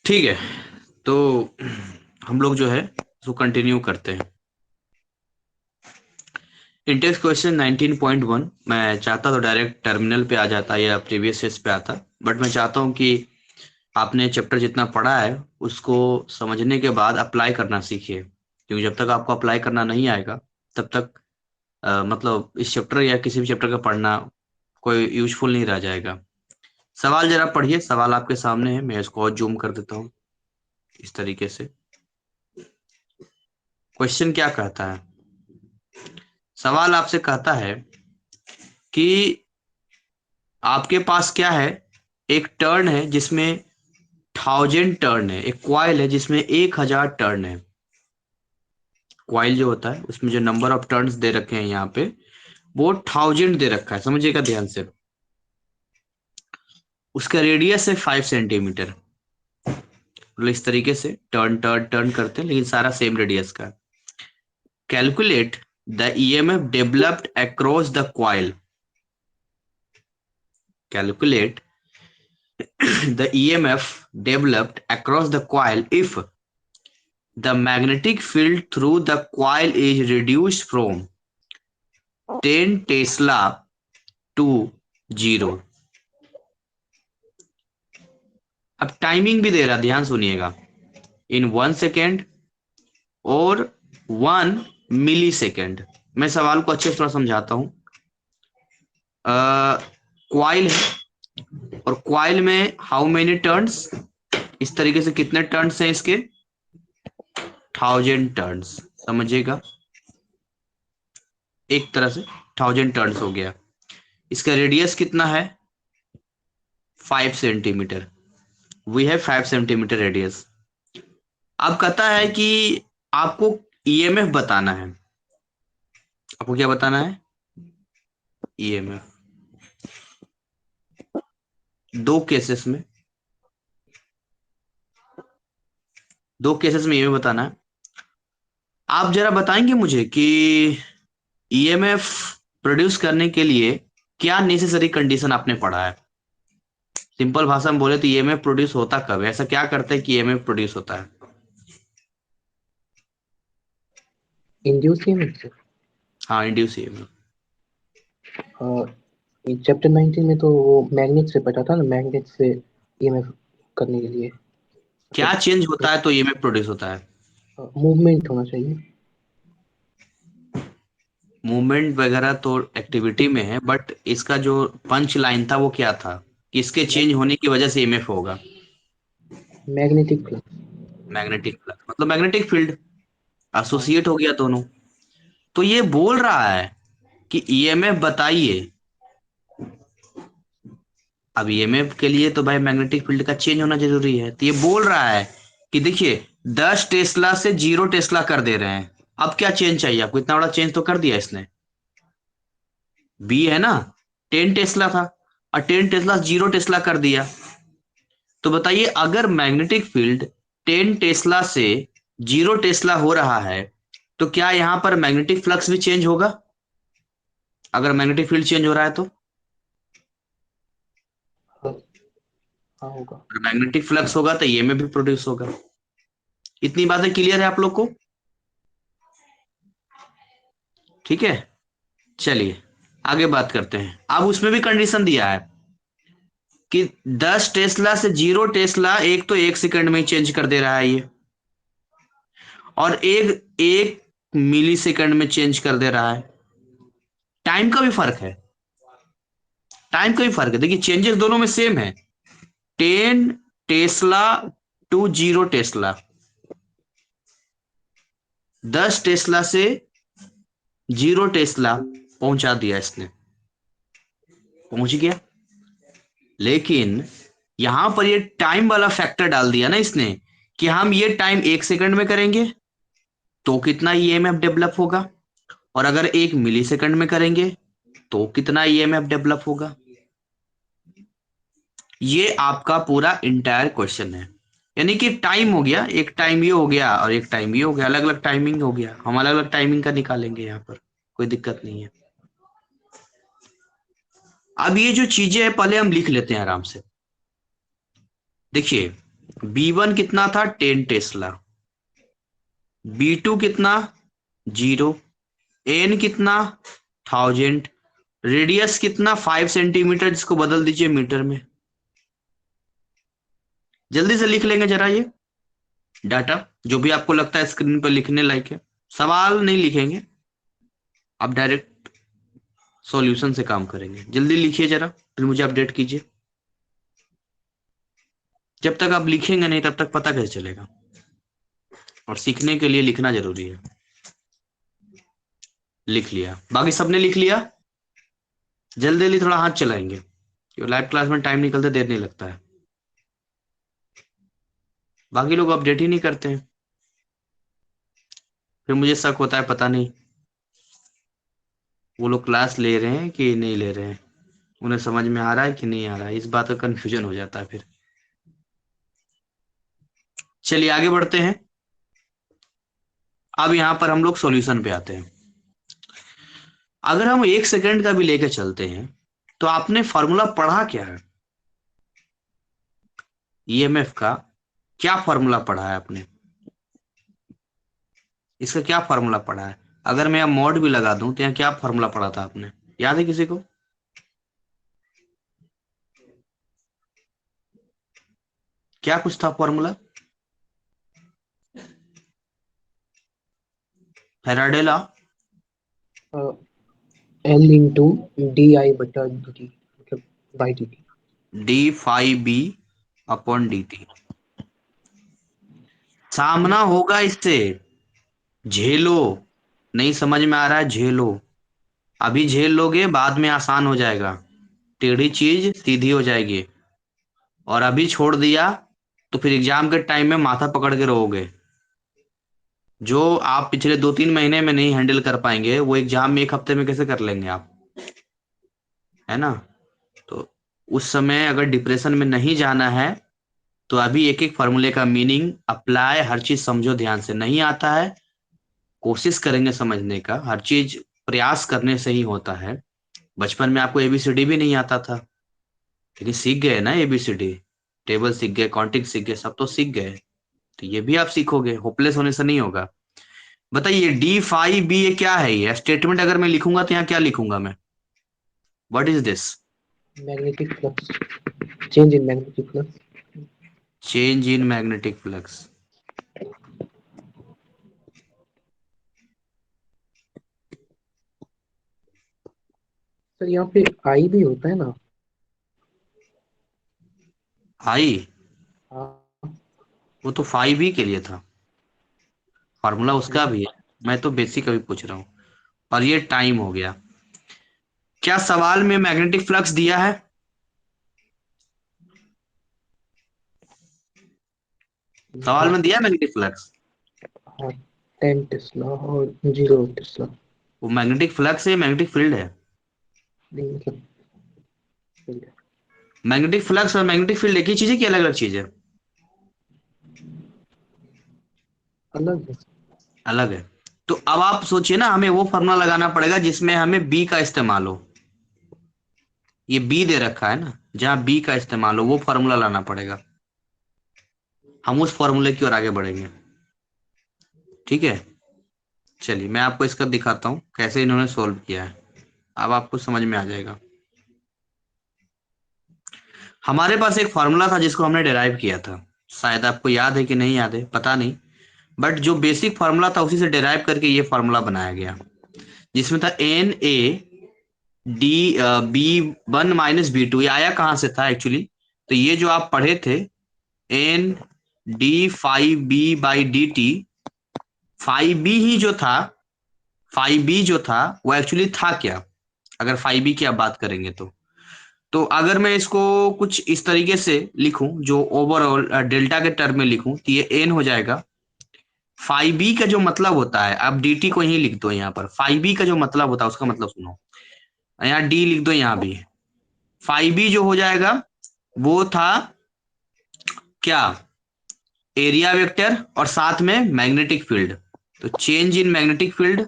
ठीक है। तो हम लोग जो है उसको कंटिन्यू करते हैं। इंटेक्स क्वेश्चन 19.1 मैं चाहता तो डायरेक्ट टर्मिनल पे आ जाता या प्रीवियस पेज पे आता, बट मैं चाहता हूँ कि आपने चैप्टर जितना पढ़ा है उसको समझने के बाद अप्लाई करना सीखिए, क्योंकि जब तक आपको अप्लाई करना नहीं आएगा तब तक मतलब इस चैप्टर या किसी भी चैप्टर का पढ़ना कोई यूजफुल नहीं रह जाएगा। सवाल जरा पढ़िए, सवाल आपके सामने है, मैं इसको और जूम कर देता हूँ इस तरीके से। क्वेश्चन क्या कहता है? सवाल आपसे कहता है कि आपके पास क्या है, एक टर्न है जिसमें 1000 टर्न है, एक क्वाइल है जिसमें 1000 टर्न है। क्वाइल जो होता है उसमें जो नंबर ऑफ टर्न्स दे रखे हैं यहाँ पे वो 1000 दे रखा है, समझिएगा ध्यान से। उसका रेडियस है 5 सेंटीमीटर। मतलब इस तरीके से टर्न टर्न टर्न करते हैं लेकिन सारा सेम रेडियस का। Calculate the EMF developed across the coil. Calculate the EMF developed across the coil if the magnetic field through the coil is reduced from 10 Tesla to 0। अब timing भी दे रहा, ध्यान सुनिएगा, इन 1 सेकेंड और 1 मिली सेकेंड। मैं सवाल को अच्छे से थोड़ा समझाता हूँ। क्वाइल है और क्वाइल में हाउ मेनी टर्न्स, इस तरीके से कितने टर्न्स हैं इसके, 1000 टर्न्स, समझिएगा। एक तरह से 1000 टर्न्स हो गया। इसका रेडियस कितना है, 5 सेंटीमीटर। वी है 5 सेंटीमीटर रेडियस। अब कहता है कि आपको ईएमएफ बताना है। आपको क्या बताना है? ईएमएफ। दो केसेस में, दो केसेस में ईएमएफ बताना है। आप जरा बताएंगे मुझे कि ईएमएफ प्रोड्यूस करने के लिए क्या नेसेसरी कंडीशन आपने पढ़ा है। सिंपल भाषा में बोले तो ईएमएफ प्रोड्यूस होता कब है, ऐसा क्या करते हैं कि ईएमएफ प्रोड्यूस होता है? इंड्यूस ईएमएफ से। हाँ, इंड्यूस ईएमएफ। चैप्टर 19 में तो वो मैग्नेट से पता था ना, मैग्नेट से ईएमएफ करने के लिए क्या मतलब चेंज होता है तो ईएमएफ प्रोड्यूस होता है? मूवमेंट होना चाहिए। मूवमेंट वगैरह तो एक्टिविटी में है, बट इसका जो पंच लाइन था वो क्या था कि इसके चेंज होने की वजह से ईएमएफ होगा? Magnetic flux. मैग्नेटिक फ्लक्स मतलब मैग्नेटिक फील्ड, हाँ। एसोसिएट हो गया दोनों। तो ये बोल रहा है कि ईएमएफ बताइए। अब ईएमएफ के लिए तो भाई मैग्नेटिक फील्ड का चेंज होना जरूरी है, तो ये बोल रहा है कि देखिए 10 टेस्ला से 0 टेस्ला कर दे रहे हैं। अब क्या चेंज चाहिए आपको? इतना बड़ा चेंज तो कर दिया इसने। बी है ना, 10 टेस्ला था और 10 टेस्ला 0 टेस्ला कर दिया। तो बताइए अगर मैग्नेटिक फील्ड 10 टेस्ला से 0 टेस्ला हो रहा है तो क्या यहां पर मैग्नेटिक फ्लक्स भी चेंज होगा? अगर मैग्नेटिक फील्ड चेंज हो रहा है तो हाँ, हाँ होगा। मैग्नेटिक फ्लक्स होगा तो ईएमएफ भी प्रोड्यूस होगा। इतनी बातें क्लियर है आप लोग को? ठीक है, चलिए आगे बात करते हैं। अब उसमें भी कंडीशन दिया है कि 10 टेस्ला से 0 टेस्ला एक तो 1 सेकंड में चेंज कर दे रहा है ये, और एक एक मिली सेकंड में चेंज कर दे रहा है। टाइम का भी फर्क है, टाइम का भी फर्क है। देखिए चेंजेस दोनों में सेम है, 10 टेस्ला टू 0 टेस्ला। 10 टेस्ला से 0 टेस्ला पहुंचा दिया इसने, पहुंच गया। लेकिन यहां पर ये टाइम वाला फैक्टर डाल दिया ना इसने कि हम ये टाइम 1 सेकंड में करेंगे तो कितना ईएमएफ डेवलप होगा, और अगर 1 मिली सेकंड में करेंगे तो कितना ईएमएफ डेवलप होगा। ये आपका पूरा इंटायर क्वेश्चन है। यानी कि टाइम हो गया, एक टाइम ये हो गया और एक टाइम ये हो गया, अलग अलग टाइमिंग हो गया। हम अलग अलग टाइमिंग का निकालेंगे यहाँ पर, कोई दिक्कत नहीं है। अब ये जो चीजें हैं पहले हम लिख लेते हैं आराम से। देखिए B1 कितना था 10 टेस्ला, B2 कितना 0, N कितना 1000, रेडियस कितना 5 सेंटीमीटर, जिसको बदल दीजिए मीटर में। जल्दी से लिख लेंगे जरा ये डाटा, जो भी आपको लगता है स्क्रीन पर लिखने लायक है। सवाल नहीं लिखेंगे, आप डायरेक्ट सॉल्यूशन से काम करेंगे। जल्दी लिखिए जरा, फिर मुझे अपडेट कीजिए। जब तक आप लिखेंगे नहीं तब तक पता कैसे चलेगा, और सीखने के लिए लिखना जरूरी है। लिख लिया? बाकी सबने लिख लिया? जल्दी जल्दी थोड़ा हाथ चलाएंगे, क्योंकि लाइव क्लास में टाइम निकलते देर नहीं लगता है। बाकी लोग अपडेट ही नहीं करते हैं, फिर मुझे शक होता है पता नहीं वो लोग क्लास ले रहे हैं कि नहीं ले रहे हैं, उन्हें समझ में आ रहा है कि नहीं आ रहा है, इस बात का कंफ्यूजन हो जाता है फिर। चलिए आगे बढ़ते हैं। अब यहां पर हम लोग सॉल्यूशन पे आते हैं। अगर हम 1 सेकंड का भी लेके चलते हैं, तो आपने फॉर्मूला पढ़ा क्या है ईएमएफ का? क्या फॉर्मूला पढ़ा है आपने? इसका क्या फॉर्मूला पढ़ा है? अगर मैं यहाँ मॉड भी लगा दूं तो यहाँ क्या फॉर्मूला पढ़ा था आपने? याद है किसी को? क्या कुछ था formula? Faraday law. L into D I बटा डी टी, मतलब by D T. d phi b/dt। सामना होगा इससे, झेलो। नहीं समझ में आ रहा है, झेलो। अभी झेल लोगे, बाद में आसान हो जाएगा, टेढ़ी चीज सीधी हो जाएगी। और अभी छोड़ दिया तो फिर एग्जाम के टाइम में माथा पकड़ के रहोगे। जो आप पिछले 2-3 महीने में नहीं हैंडल कर पाएंगे, वो एग्जाम में 1 हफ्ते में कैसे कर लेंगे आप? है ना? तो उस समय अगर डिप्रेशन में नहीं जाना है, तो अभी एक एक फॉर्मूले का मीनिंग अप्लाई, हर चीज समझो ध्यान से। नहीं आता है, कोशिश करेंगे समझने का, हर चीज प्रयास करने से ही होता है। बचपन में आपको एबीसीडी भी नहीं आता था, लेकिन सीख गए ना एबीसीडी, टेबल सीख गए, काउंटिंग सीख गए, सब तो सीख गए। तो ये भी आप सीखोगे, होपलेस होने से नहीं होगा। बताइए d phi b ये क्या है? ये स्टेटमेंट अगर मैं लिखूंगा तो यहाँ क्या लिखूंगा मैं? What is this? Magnetic flux, change in magnetic flux. Change in magnetic flux. Sir यहाँ पे आई भी होता है ना? आई? हाँ। वो तो 5 ही के लिए था, फार्मूला उसका नहीं। भी है। मैं तो बेसिक अभी पूछ रहा हूँ। और ये टाइम हो गया। क्या सवाल में मैग्नेटिक फ्लक्स दिया है? सवाल हाँ। में दिया है मैग्नेटिक फ्लक्स? हाँ, 10 टेस्ला और 0 टेस्ला। वो मैग्नेटिक फ्लक्स है, मैग्नेटिक फील्ड है? नहीं मतलब ठीक है। मैग्नेटिक फ्लक्स और मैग्नेटिक फील्ड एक ही चीज है कि अलग अलग चीज है? अलग है। अलग है। तो अब आप सोचिए ना, हमें वो फॉर्मूला लगाना पड़ेगा जिसमें हमें बी का इस्तेमाल हो। ये बी दे रखा है ना, जहां बी का इस्तेमाल हो वो फॉर्मूला लाना पड़ेगा। हम उस फॉर्मूले की ओर आगे बढ़ेंगे, ठीक है? चलिए मैं आपको इसका दिखाता हूँ कैसे इन्होंने सोल्व किया है, अब आपको समझ में आ जाएगा। हमारे पास एक फॉर्मूला था जिसको हमने डिराइव किया था, शायद आपको याद है कि नहीं याद है पता नहीं, बट जो बेसिक फॉर्मूला था उसी से डिराइव करके ये फॉर्मूला बनाया गया, जिसमें था Na, B1 - B2। ये आया कहाँ से था एक्चुअली? तो ये जो आप पढ़े थे, N d phi b/dt, five B ही जो था, फाइव बी जो था वो एक्चुअली था क्या? अगर फाइव बी की आप बात करेंगे तो अगर मैं इसको कुछ इस तरीके से लिखूं, जो ओवरऑल डेल्टा के टर्म में लिखूं, तो ये एन हो जाएगा। फाइव बी का जो मतलब होता है, आप डी टी को यही लिख दो यहाँ पर, फाइव बी का जो मतलब होता है उसका मतलब सुनो, यहाँ डी लिख दो यहाँ भी। फाइव बी जो हो जाएगा वो था क्या? एरिया वेक्टर और साथ में मैग्नेटिक फील्ड। तो चेंज इन मैग्नेटिक फील्ड,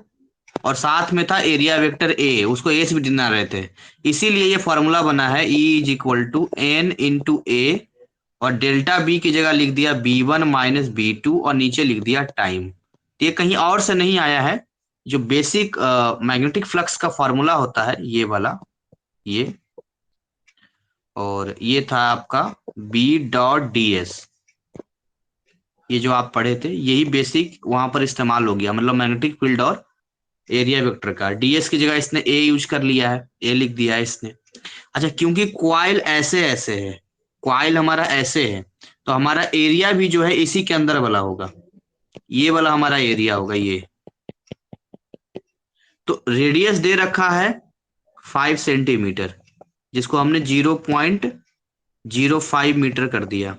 और साथ में था एरिया वेक्टर ए, उसको ए से भी गिना रहे थे। इसीलिए ये फॉर्मूला बना है E = N × A और डेल्टा बी की जगह लिख दिया B1 - B2 और नीचे लिख दिया टाइम। ये कहीं और से नहीं आया है, जो बेसिक मैग्नेटिक फ्लक्स का फॉर्मूला होता है ये वाला, ये। और ये था आपका B.ds। ये जो आप पढ़े थे यही बेसिक वहां पर इस्तेमाल हो गया, मतलब मैग्नेटिक फील्ड और एरिया वेक्टर का। डीएस की जगह इसने ए यूज कर लिया है, ए लिख दिया है इसने। अच्छा, क्योंकि क्वाइल ऐसे ऐसे है, क्वाइल हमारा ऐसे है, तो हमारा एरिया भी जो है इसी के अंदर वाला होगा, ये वाला हमारा एरिया होगा ये। तो रेडियस दे रखा है 5 सेंटीमीटर, जिसको हमने 0.05 मीटर कर दिया।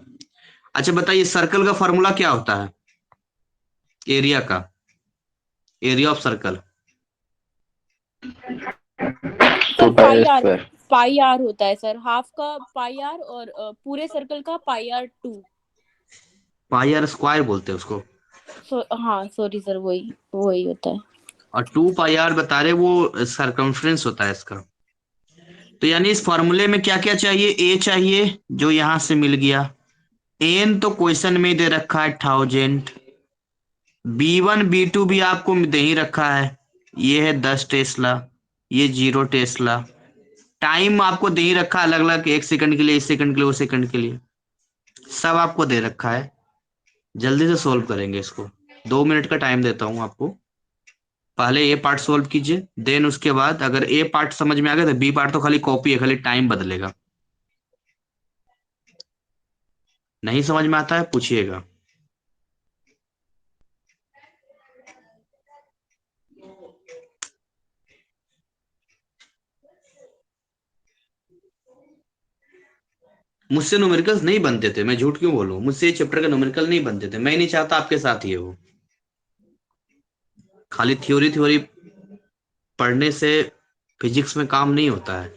अच्छा बताइए, सर्कल का फॉर्मूला क्या होता है एरिया का, area of circle? Sir two pi pi R, square. Pi R होता है सर, हाफ का पाई आर और पूरे सर्कल का pi R two. Pi R square बोलते हैं उसको। हाँ सॉरी सर, वही वही होता है। और 2 पाई आर बता रहे, वो सरकमफ्रेंस होता है इसका। तो यानी इस फॉर्मूले में क्या क्या चाहिए? ए चाहिए, जो यहां से मिल गया। एन तो क्वेश्चन में ही दे रखा है 1000। B1 B2 भी आपको दे ही रखा है, ये है 10 टेस्ला, ये 0 टेस्ला। टाइम आपको दे ही रखा है अलग अलग, 1 सेकंड के लिए, इस सेकंड के लिए, उस सेकंड के लिए, सब आपको दे रखा है। जल्दी से सोल्व करेंगे इसको, 2 मिनट का टाइम देता हूं आपको। पहले ए पार्ट सोल्व कीजिए, देन उसके बाद अगर ए पार्ट समझ में आ गया तो बी पार्ट तो खाली कॉपी है, खाली टाइम बदलेगा। नहीं समझ में आता है पूछिएगा। मुझसे न्यूमेरिकल्स नहीं बनते थे, मैं झूठ क्यों बोलूं, मुझसे ये चैप्टर का न्यूमेरिकल नहीं बनते थे, मैं ही नहीं चाहता आपके साथ ही है वो। खाली थ्योरी थ्योरी पढ़ने से फिजिक्स में काम नहीं होता है।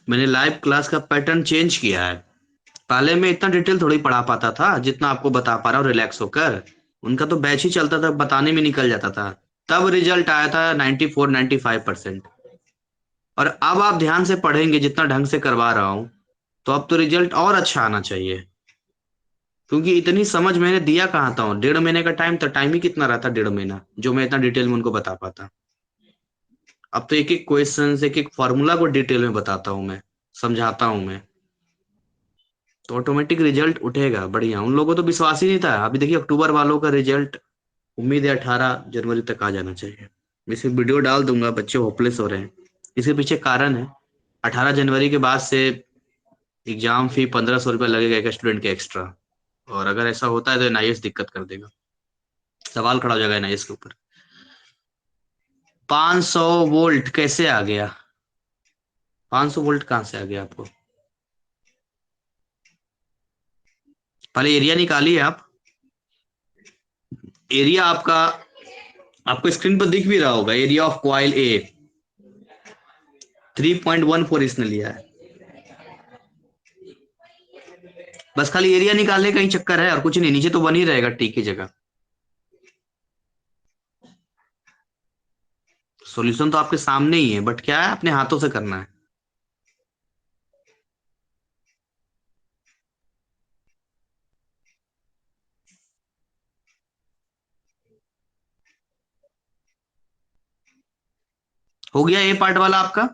मैंने लाइव क्लास का पैटर्न चेंज किया है। पहले मैं इतना डिटेल थोड़ी पढ़ा पाता था जितना आपको बता पा रहा हूँ रिलैक्स होकर। उनका तो बैच ही चलता था, बताने में निकल जाता था। तब रिजल्ट आया था 94 95%। और अब आप ध्यान से पढ़ेंगे जितना ढंग से करवा रहा हूँ, तो अब तो रिजल्ट और अच्छा आना चाहिए। क्योंकि इतनी समझ मैंने दिया कहाँ था, 1.5 महीने का टाइम था, टाइम ही कितना रहता 1.5 महीना जो मैं इतना डिटेल में उनको बता पाता। अब तो एक एक क्वेश्चन, एक एक फॉर्मूला को डिटेल में बताता हूँ मैं, समझाता हूँ मैं। तो ऑटोमेटिक रिजल्ट उठेगा बढ़िया। उन लोगों को तो विश्वास ही नहीं था, अभी देखिए अक्टूबर वालों का रिजल्ट उम्मीद है 18 जनवरी तक आ जाना चाहिए। मैं इसे वीडियो डाल दूंगा, बच्चे होपलेस हो रहे हैं, इसके पीछे कारण है। 18 जनवरी के बाद से एग्जाम फी 1500 रुपये लगेगा एक स्टूडेंट के एक्स्ट्रा। और अगर ऐसा होता है तो एनआईएस दिक्कत कर देगा, सवाल खड़ा हो जाएगा एनआईएस के ऊपर। 500 वोल्ट कैसे आ गया? 500 वोल्ट कहाँ से आ गया आपको? पहले एरिया निकालिए आप। एरिया आपका आपको स्क्रीन पर दिख भी रहा होगा, एरिया ऑफ क्वाइल ए 3.14 इसने लिया है। बस खाली एरिया निकालने का ही चक्कर है और कुछ नहीं, नीचे तो वन ही रहेगा टी की जगह। सॉल्यूशन तो आपके सामने ही है, बट क्या है, अपने हाथों से करना है। हो गया ए पार्ट वाला आपका?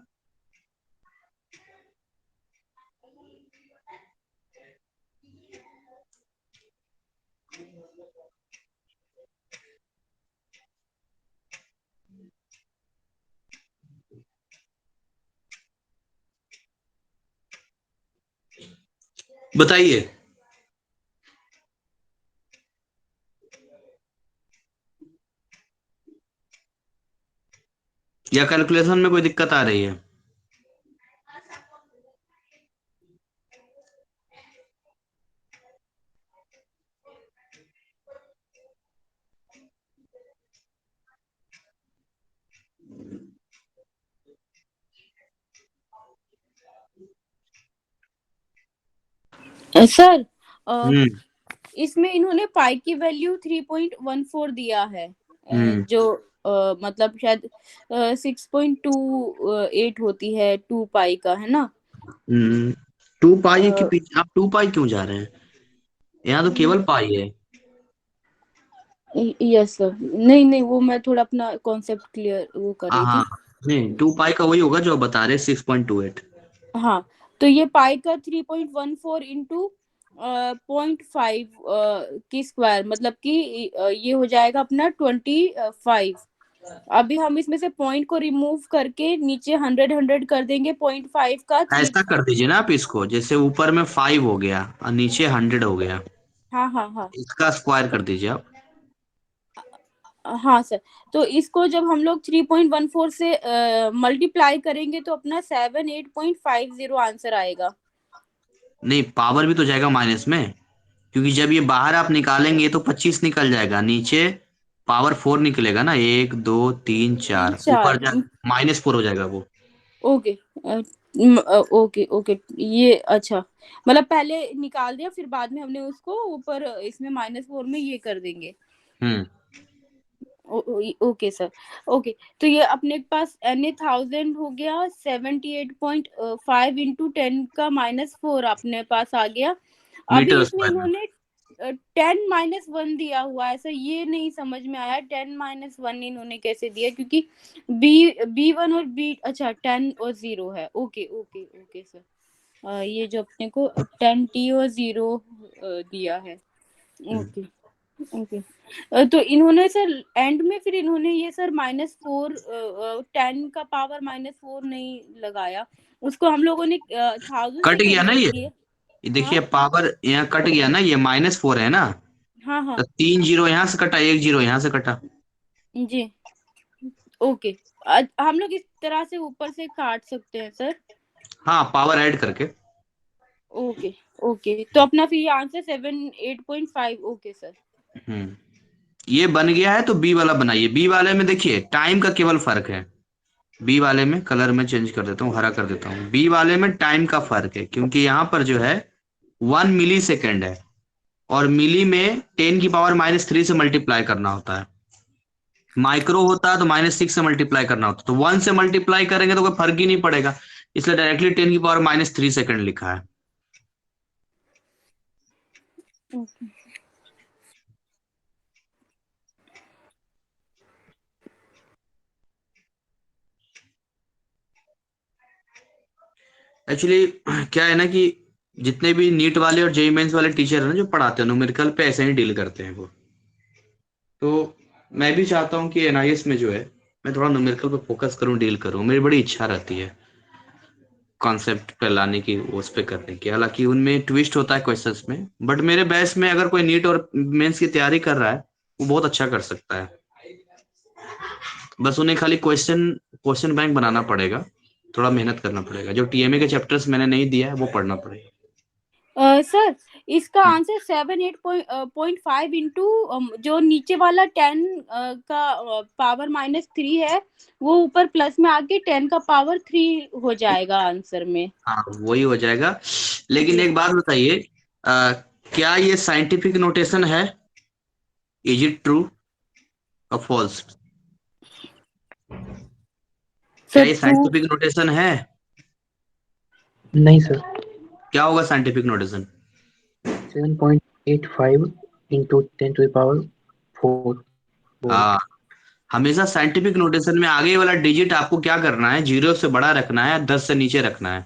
बताइए। या कैलकुलेशन में कोई दिक्कत आ रही है? सर हम्म। इसमें इन्होंने पाई की वैल्यू 3.14 दिया है, हम्म जो मतलब शायद 6.28 होती है 2 पाई का, है ना? हम्म 2 पाई के पीछे आप 2 पाई क्यों जा रहे हैं? यहाँ तो केवल पाई है। यस सर, नहीं नहीं, वो मैं थोड़ा अपना कॉन्सेप्ट क्लियर वो कर हाँ रही हाँ, थी। नहीं 2 पाई का वही होगा जो आप बता रहे 6.28। हाँ, तो ये पाई का 3.14 इंटू 0.5 की स्क्वायर, मतलब कि ये हो जाएगा अपना 25। अभी हम इसमें से पॉइंट को रिमूव करके नीचे 100 कर देंगे, 0.5 का थ्री। ऐसा कर दीजिए ना आप इसको, जैसे ऊपर में 5 हो गया और नीचे 100 हो गया, हाँ हाँ हाँ इसका स्क्वायर कर दीजिए आप। हाँ सर। तो इसको जब हम लोग 3.14 से मल्टीप्लाई करेंगे तो अपना 78.50 आंसर आएगा। नहीं, पावर भी तो जाएगा माइनस में, क्योंकि जब ये बाहर आप निकालेंगे तो 25 निकल जाएगा, नीचे पावर 4 निकलेगा ना, 1 2 3 4, ऊपर चार। जा -4 हो जाएगा वो। ओके। ओके ओके, ये अच्छा, मतलब पहले निकाल दिया फिर बाद में हमने उसको ऊपर इसमें -4 में ये कर देंगे। हम्म ओके सर। ओके, तो ये अपने के पास एन 1000 हो गया, 78.5 इंटू 10 का -4 अपने पास आ गया। अभी मीटर इसमें स्क्वायर में। इन्होंने 10-1 दिया हुआ है सर, ये नहीं समझ में आया 10-1 इन्होंने कैसे दिया, क्योंकि B1 और B, अच्छा 10 और 0 है। ओके ओके ओके सर, ये जो अपने को 10T और 0 दिया है। हम्म। Okay okay. तो इन्होंने सर एंड में फिर इन्होंने ये सर -4, 10 का पावर -4 नहीं लगाया, उसको हम लोगों ने 1000 से कट गया ना कन्वर्ट ये किया। हाँ देखिए पावर यहाँ कट गया ना, ये -4 है ना, हाँ तो हाँ 3 जीरो यहाँ से कटा, 1 जीरो यहाँ से कटा। जी। ओके, हम लोग इस तरह से ऊपर से काट सकते हैं सर। हाँ, पावर ऐड करके। ओके ओके, तो अपना फिर ये आंसर 78.5। Okay sir. हम्म ये बन गया है, तो बी वाला बनाइए। बी वाले में देखिए टाइम का केवल फर्क है। बी वाले में कलर में चेंज कर देता हूँ, हरा कर देता हूँ। बी वाले में टाइम का फर्क है, क्योंकि यहाँ पर जो है 1 मिली सेकेंड है, और मिली में 10 की पावर -3 से मल्टीप्लाई करना होता है। माइक्रो होता है तो -6 से मल्टीप्लाई करना होता है, तो 1 से मल्टीप्लाई करेंगे तो कोई फर्क ही नहीं पड़ेगा, इसलिए डायरेक्टली 10 की पावर -3 सेकेंड लिखा है। एक्चुअली क्या है ना कि जितने भी नीट वाले और जेई मेंस वाले टीचर हैं ना जो पढ़ाते हैं न्यूमेरिकल पे, ऐसे ही डील करते हैं वो। तो मैं भी चाहता हूँ कि एनआईएस में जो है मैं थोड़ा न्यूमेरिकल पे फोकस करूँ, डील करूँ, मेरी बड़ी इच्छा रहती है कॉन्सेप्ट पे लाने की, उस पे करने की। हालांकि उनमें ट्विस्ट होता है क्वेश्चंस में, बट मेरे बैच में अगर कोई नीट और मेंस की तैयारी कर रहा है वो बहुत अच्छा कर सकता है। बस उन्हें खाली क्वेश्चन क्वेश्चन बैंक बनाना पड़ेगा, थोड़ा मेहनत करना पड़ेगा। जो टीएमए के चैप्टर्स मैंने नहीं दिया है वो पढ़ना पड़ेगा। सर, इसका आंसर 78.5 इंटू जो नीचे वाला 10 का पावर -3 है, वो ऊपर प्लस में आके 10 का पावर 3 हो जाएगा आंसर में। हाँ वही हो जाएगा। लेकिन जी एक बात बताइए, अ, क्या ये साइंटिफिक नोटेशन है? इज इट ट्रू और फॉल्स? क्या सर, ये ट्रू। साइंटिफिक नोटेशन है? नहीं सर। क्या होगा scientific notation? 7.85 into 10 to the power 4 volt. हाँ, हमेशा साइंटिफिक नोटेशन में आगे वाला डिजिट आपको क्या करना है, 0 से बड़ा रखना है, 10 से नीचे रखना है।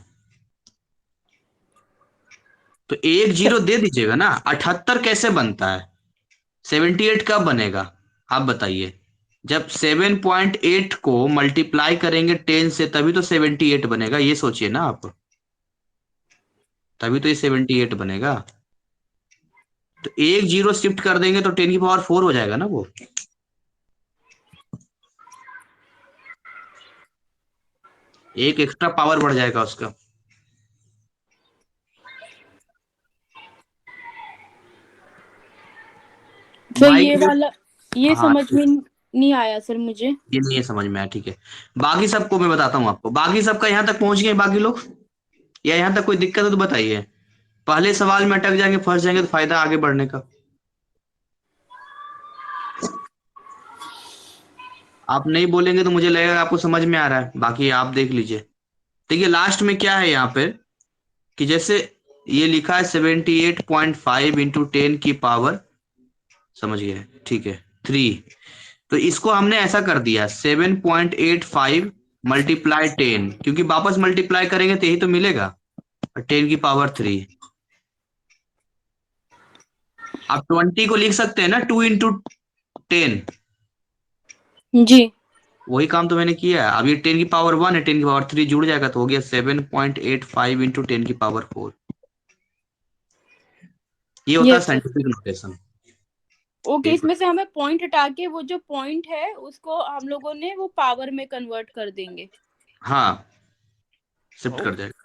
तो 1 0 दे दीजिएगा ना। 78 कैसे बनता है? 78 कब बनेगा? आप बताइए। जब 7.8 को मल्टीप्लाई करेंगे 10 से, तभी तो 78 बनेगा, ये सोचिए ना आप। तभी तो ये 78 बनेगा। तो 1 0 शिफ्ट कर देंगे तो 10 की पावर 4 हो जाएगा ना वो। एक एक्स्ट्रा पावर बढ़ जाएगा उसका। सर, माइक ये में। वाला ये हाँ, समझ में नहीं आया सर मुझे। ये नहीं है समझ में आया, ठीक है। बाकी सबको मैं बताता हूँ आपको, बाकी सबका यहाँ तक पहुंच गए बाकी लोग, या यहाँ तक कोई दिक्कत है तो बताइए। पहले सवाल में अटक जाएंगे, फंस जाएंगे तो फायदा आगे बढ़ने का। आप नहीं बोलेंगे तो मुझे लगेगा आपको समझ में आ रहा है, बाकी आप देख लीजिए। देखिए लास्ट में क्या है यहाँ पे, कि जैसे ये लिखा है 78.5 इंटू 10 की पावर, समझ गए, ठीक है, 3। तो इसको हमने ऐसा कर दिया 7.85 मल्टीप्लाई 10, क्योंकि वापस मल्टीप्लाई करेंगे तो यही तो मिलेगा, 10 की पावर 3। आप 20 को लिख सकते हैं ना 2 इंटू 10, जी। वही काम तो मैंने किया है। अब ये 10 की पावर 1 है, 10 की पावर 3 जुड़ जाएगा तो हो गया 7.85 इंटू 10 की पावर 4। ये होता है yes sir. Scientific notation. Okay, इसमें से हमें पॉइंट हटा के वो जो पॉइंट है उसको हम लोगों ने वो पावर में कन्वर्ट कर देंगे। हाँ, शिफ्ट कर जाएगा।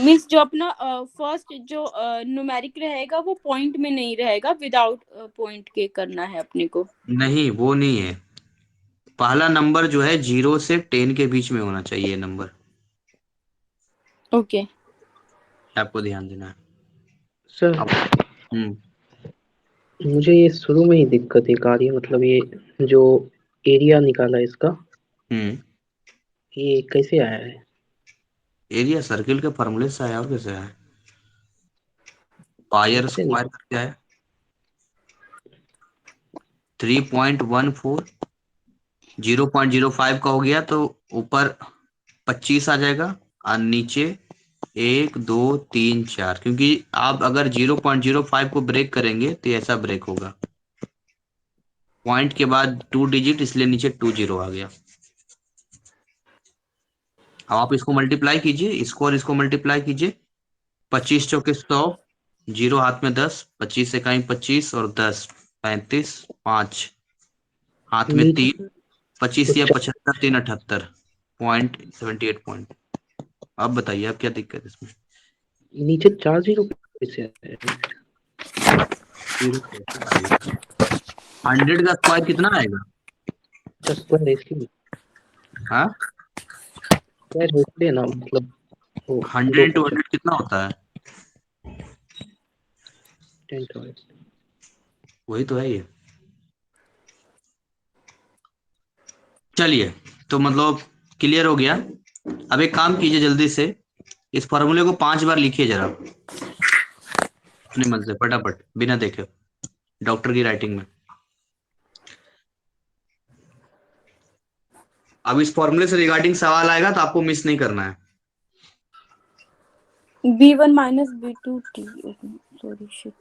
मीन्स जो अपना फर्स्ट जो न्यूमेरिक रहेगा वो पॉइंट में नहीं रहेगा, विदाउट पॉइंट के करना है अपने को। नहीं, वो नहीं है। पहला नंबर जो है 0 से 10 के बीच में होना चाहिए नंबर, ओके। आपको ध्यान देना है। सर अब मुझे ये शुरू में ही दिक्कत एक आ रही है, मतलब ये जो एरिया निकाला है इसका, हम्म ये कैसे आया है? एरिया सर्किल के फॉर्मूले से आया, और कैसे आया? पायर कैसे स्क्वायर निकाला? करके आया। 3.14 0.05 का हो गया तो ऊपर 25 आ जाएगा, और नीचे 1 2 3 4, क्योंकि आप अगर 0.05 को ब्रेक करेंगे तो ये ऐसा ब्रेक होगा, पॉइंट के बाद 2 डिजिट, इसलिए नीचे 2 0 आ गया। अब आप इसको मल्टीप्लाई कीजिए, इसको और इसको मल्टीप्लाई कीजिए। 25 चौके 100, जीरो हाथ में 10, 25 1 25 और 10 35, 5 हाथ में नीचे 3, 25 या तो 75, 3 78 पॉइंट। अब बताइए आप क्या दिक्कत है इसमें? नीचे 4 0 कैसे आया? 100 का स्क्वायर कितना आएगा? अच्छा, स्क्वायर है इसलिए। हाँ, स्क्वायर है इसलिए ना, मतलब वो 100 दो इंटू क्वेश्चन 100 कितना होता है? 10 का है। वही तो है ये। चलिए, तो मतलब क्लियर हो गया। अब एक काम कीजिए, जल्दी से इस फॉर्मूले को 5 बार लिखिए जरा, अपने मन से फटाफट, बिना देखे, डॉक्टर की राइटिंग में। अब इस फॉर्मूले से रिगार्डिंग सवाल आएगा तो आपको मिस नहीं करना है। B1 minus B2 T, sorry shit.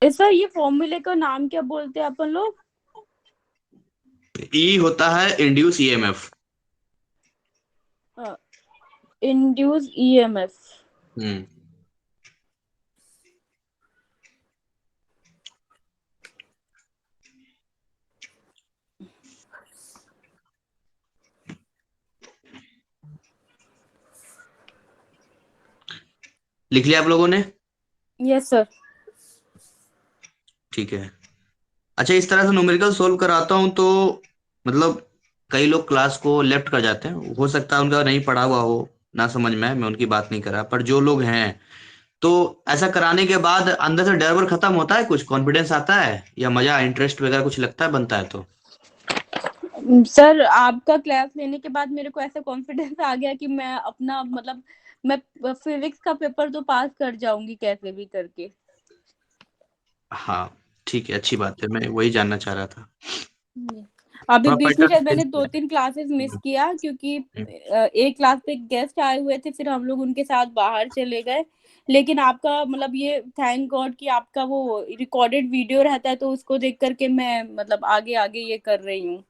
Sir ये फॉर्मूले का नाम क्या बोलते हैं अपन लोग? ई होता है इंड्यूस ईएमएफ। Induce EMF. हम्म लिख लिया आप लोगों ने? Yes sir. ठीक है। अच्छा, इस तरह से न्यूमेरिकल सोल्व कराता हूँ तो मतलब कई लोग क्लास को लेफ्ट कर जाते हैं, हो सकता है उनका नहीं पढ़ा हुआ हो, ना समझ में आए, मैं उनकी बात नहीं कर रहा, पर जो लोग हैं तो ऐसा कराने के बाद अंदर से डर वर खत्म होता है, कुछ कॉन्फिडेंस आता है, या मजा इंटरेस्ट वगैरह कुछ लगता है, बनता है तो? सर आपका क्लास लेने के बाद मेरे को ऐसा कॉन्फिडेंस आ गया कि मैं अपना मतलब मैं फिजिक्स का पेपर तो पास कर जाऊंगी कैसे भी करके। हाँ, ठीक है, अच्छी बात है, मैं वही जानना चाह रहा था। अभी थोड़ा बीच में पैटर्न शायद मैंने चेंज दो किया तीन क्लासेस मिस है। किया क्योंकि हम्म, एक क्लास पे गेस्ट आए हुए थे, फिर हम लोग उनके साथ बाहर चले गए। लेकिन आपका मतलब ये थैंक गॉड कि आपका वो रिकॉर्डेड वीडियो रहता है तो उसको देख करके मैं मतलब आगे आगे ये कर रही हूँ।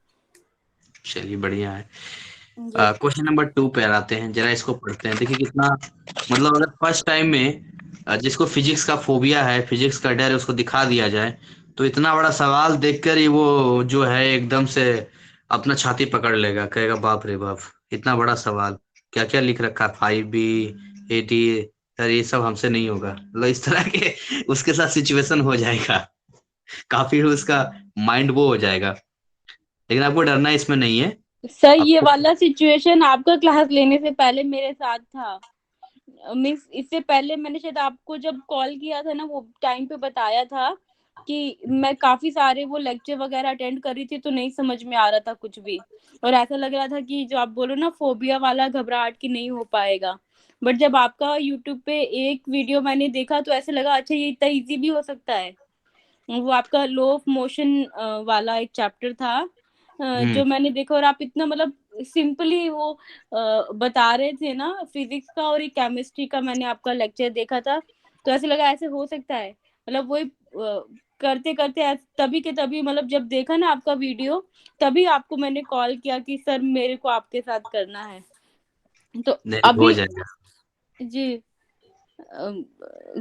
चलिए बढ़िया है। ये क्वेश्चन नंबर 2 पे आते हैं, जरा इसको पढ़ते हैं, देखिए कितना, मतलब अगर फर्स्ट टाइम में जिसको फिजिक्स का फोबिया है, फिजिक्स का डर है, उसको दिखा दिया जाए तो इतना बड़ा सवाल देखकर ही वो जो है एकदम से अपना छाती पकड़ लेगा, कहेगा बाप रे बाप, इतना बड़ा सवाल, क्या क्या लिख रखा है, 5B 80, सर ये सब हमसे नहीं होगा, मतलब इस तरह के उसके साथ सिचुएशन हो जाएगा, काफी उसका माइंड वो हो जाएगा। लेकिन आपको डरना इसमें नहीं है। सर ये आपको वाला सिचुएशन आपका क्लास लेने से पहले मेरे साथ था। मीन्स इससे पहले मैंने शायद आपको जब कॉल किया था ना, वो टाइम पे बताया था कि मैं काफी सारे वो लेक्चर वगैरह अटेंड कर रही थी, तो नहीं समझ में आ रहा था कुछ भी, और ऐसा लग रहा था कि जो आप बोलो ना फोबिया वाला, घबराहट की नहीं हो पाएगा। बट जब आपका यूट्यूब पे एक वीडियो मैंने देखा तो ऐसे लगा अच्छा ये इतना इजी भी हो सकता है। वो आपका लो ऑफ मोशन वाला एक चैप्टर था हम्म। जो मैंने देखा, और आप इतना मतलब सिंपली वो बता रहे थे ना, फिजिक्स का और एक केमिस्ट्री का मैंने आपका लेक्चर देखा था, तो ऐसे लगा ऐसे हो सकता है। मतलब वही करते करते तभी के तभी, मतलब जब देखा ना आपका वीडियो, तभी आपको मैंने कॉल किया कि सर मेरे को आपके साथ करना है। तो नहीं, हो अभी जाएगा। जी,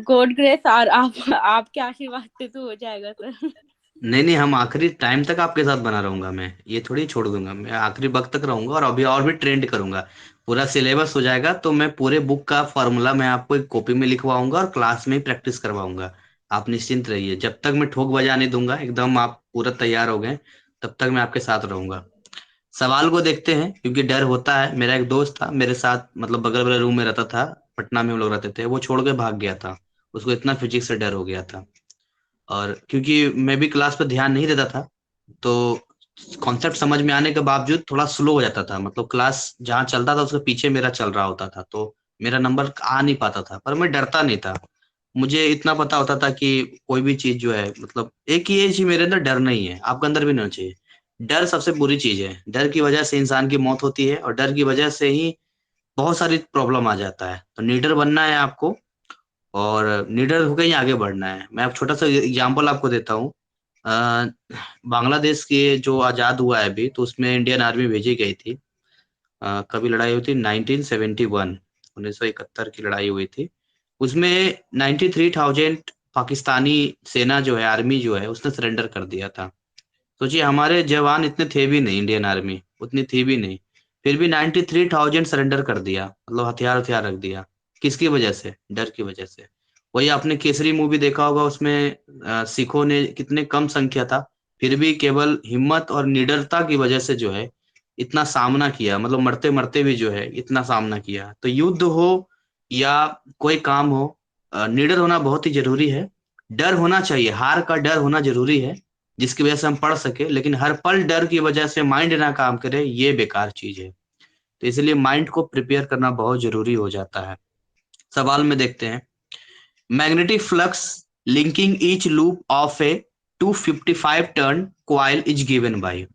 गॉड ग्रेस, और आप आपके आशीर्वाद से तो हो जाएगा सर। नहीं नहीं, हम आखिरी टाइम तक आपके साथ बना रहूंगा, मैं ये थोड़ी छोड़ दूंगा, मैं आखिरी वक्त तक रहूंगा और अभी और भी ट्रेंड करूंगा। पूरा सिलेबस हो जाएगा तो मैं पूरे बुक का फॉर्मूला मैं आपको एक कॉपी में लिखवाऊंगा और क्लास में ही प्रैक्टिस करवाऊंगा। आप निश्चिंत रहिए, जब तक मैं ठोक बजाने दूंगा एकदम आप पूरा तैयार हो गए, तब तक मैं आपके साथ रहूंगा। सवाल को देखते हैं, क्योंकि डर होता है। मेरा एक दोस्त था मेरे साथ, मतलब बगल वाले रूम में रहता था, पटना में हम लोग रहते थे, वो छोड़ के भाग गया था। उसको इतना फिजिक्स से डर हो गया था। और क्योंकि मैं भी क्लास पर ध्यान नहीं देता था, तो कॉन्सेप्ट समझ में आने के बावजूद थोड़ा स्लो हो जाता था। मतलब क्लास जहाँ चलता था उसके पीछे मेरा चल रहा होता था, तो मेरा नंबर आ नहीं पाता था। पर मैं डरता नहीं था, मुझे इतना पता होता था कि कोई भी चीज जो है, मतलब एक ही चीज मेरे अंदर डर नहीं है, आपके अंदर भी नहीं होना चाहिए। डर सबसे बुरी चीज है, डर की वजह से इंसान की मौत होती है और डर की वजह से ही बहुत सारी प्रॉब्लम आ जाता है। तो लीडर बनना है आपको, और लीडर होकर ही आगे बढ़ना है। मैं अब छोटा सा एग्जांपल आपको देता हूँ। अ, बांग्लादेश के जो आजाद हुआ है अभी, तो उसमें इंडियन आर्मी भेजी गई थी। कभी लड़ाई हुई थी 1971, 1971 की लड़ाई हुई थी। उसमें 93,000 पाकिस्तानी सेना जो है, आर्मी जो है, उसने सरेंडर कर दिया था। सोचिए, हमारे जवान इतने थे भी नहीं, इंडियन आर्मी उतनी थी भी नहीं, फिर भी 93,000 सरेंडर कर दिया, मतलब हथियार हथियार रख दिया। किसकी वजह से? डर की वजह से। वही आपने केसरी मूवी देखा होगा, उसमें सिखों ने कितने कम संख्या था, फिर भी केवल हिम्मत और निडरता की वजह से जो है इतना सामना किया, मतलब मरते मरते भी जो है इतना सामना किया। तो युद्ध हो या कोई काम हो, निडर होना बहुत ही जरूरी है। डर होना चाहिए, हार का डर होना जरूरी है, जिसकी वजह से हम पढ़ सके। लेकिन हर पल डर की वजह से माइंड ना काम करे, ये बेकार चीज है। तो इसलिए माइंड को प्रिपेयर करना बहुत जरूरी हो जाता है। सवाल में देखते हैं, magnetic flux linking each loop of A 255 turn coil is given by.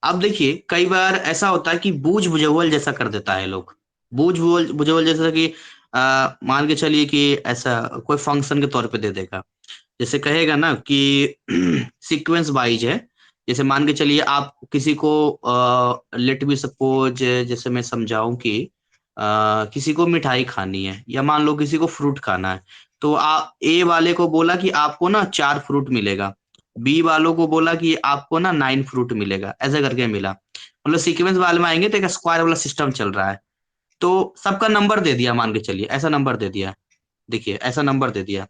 अब देखिए, कई बार ऐसा होता है कि बूझ बुझौल जैसा कर देता है लोग। बूझ बुझौल बुझौल जैसा कि मान के चलिए कि ऐसा कोई फंक्शन के तौर पे दे देगा। जैसे कहेगा ना कि सीक्वेंस वाइज है। जैसे मान के चलिए आप किसी को, लेट बी सपोज, जैसे मैं समझाऊं कि किसी को मिठाई खानी है, या मान लो किसी को फ्रूट खाना है, तो ए वाले को बोला कि आपको ना 4 फ्रूट मिलेगा, बी वालों को बोला कि आपको ना 9 फ्रूट मिलेगा, ऐसा करके मिला। मतलब सीक्वेंस वाले में आएंगे तो एक स्क्वायर वाला सिस्टम चल रहा है। तो सबका नंबर दे दिया, मान के चलिए ऐसा नंबर दे दिया। देखिए, ऐसा नंबर दे दिया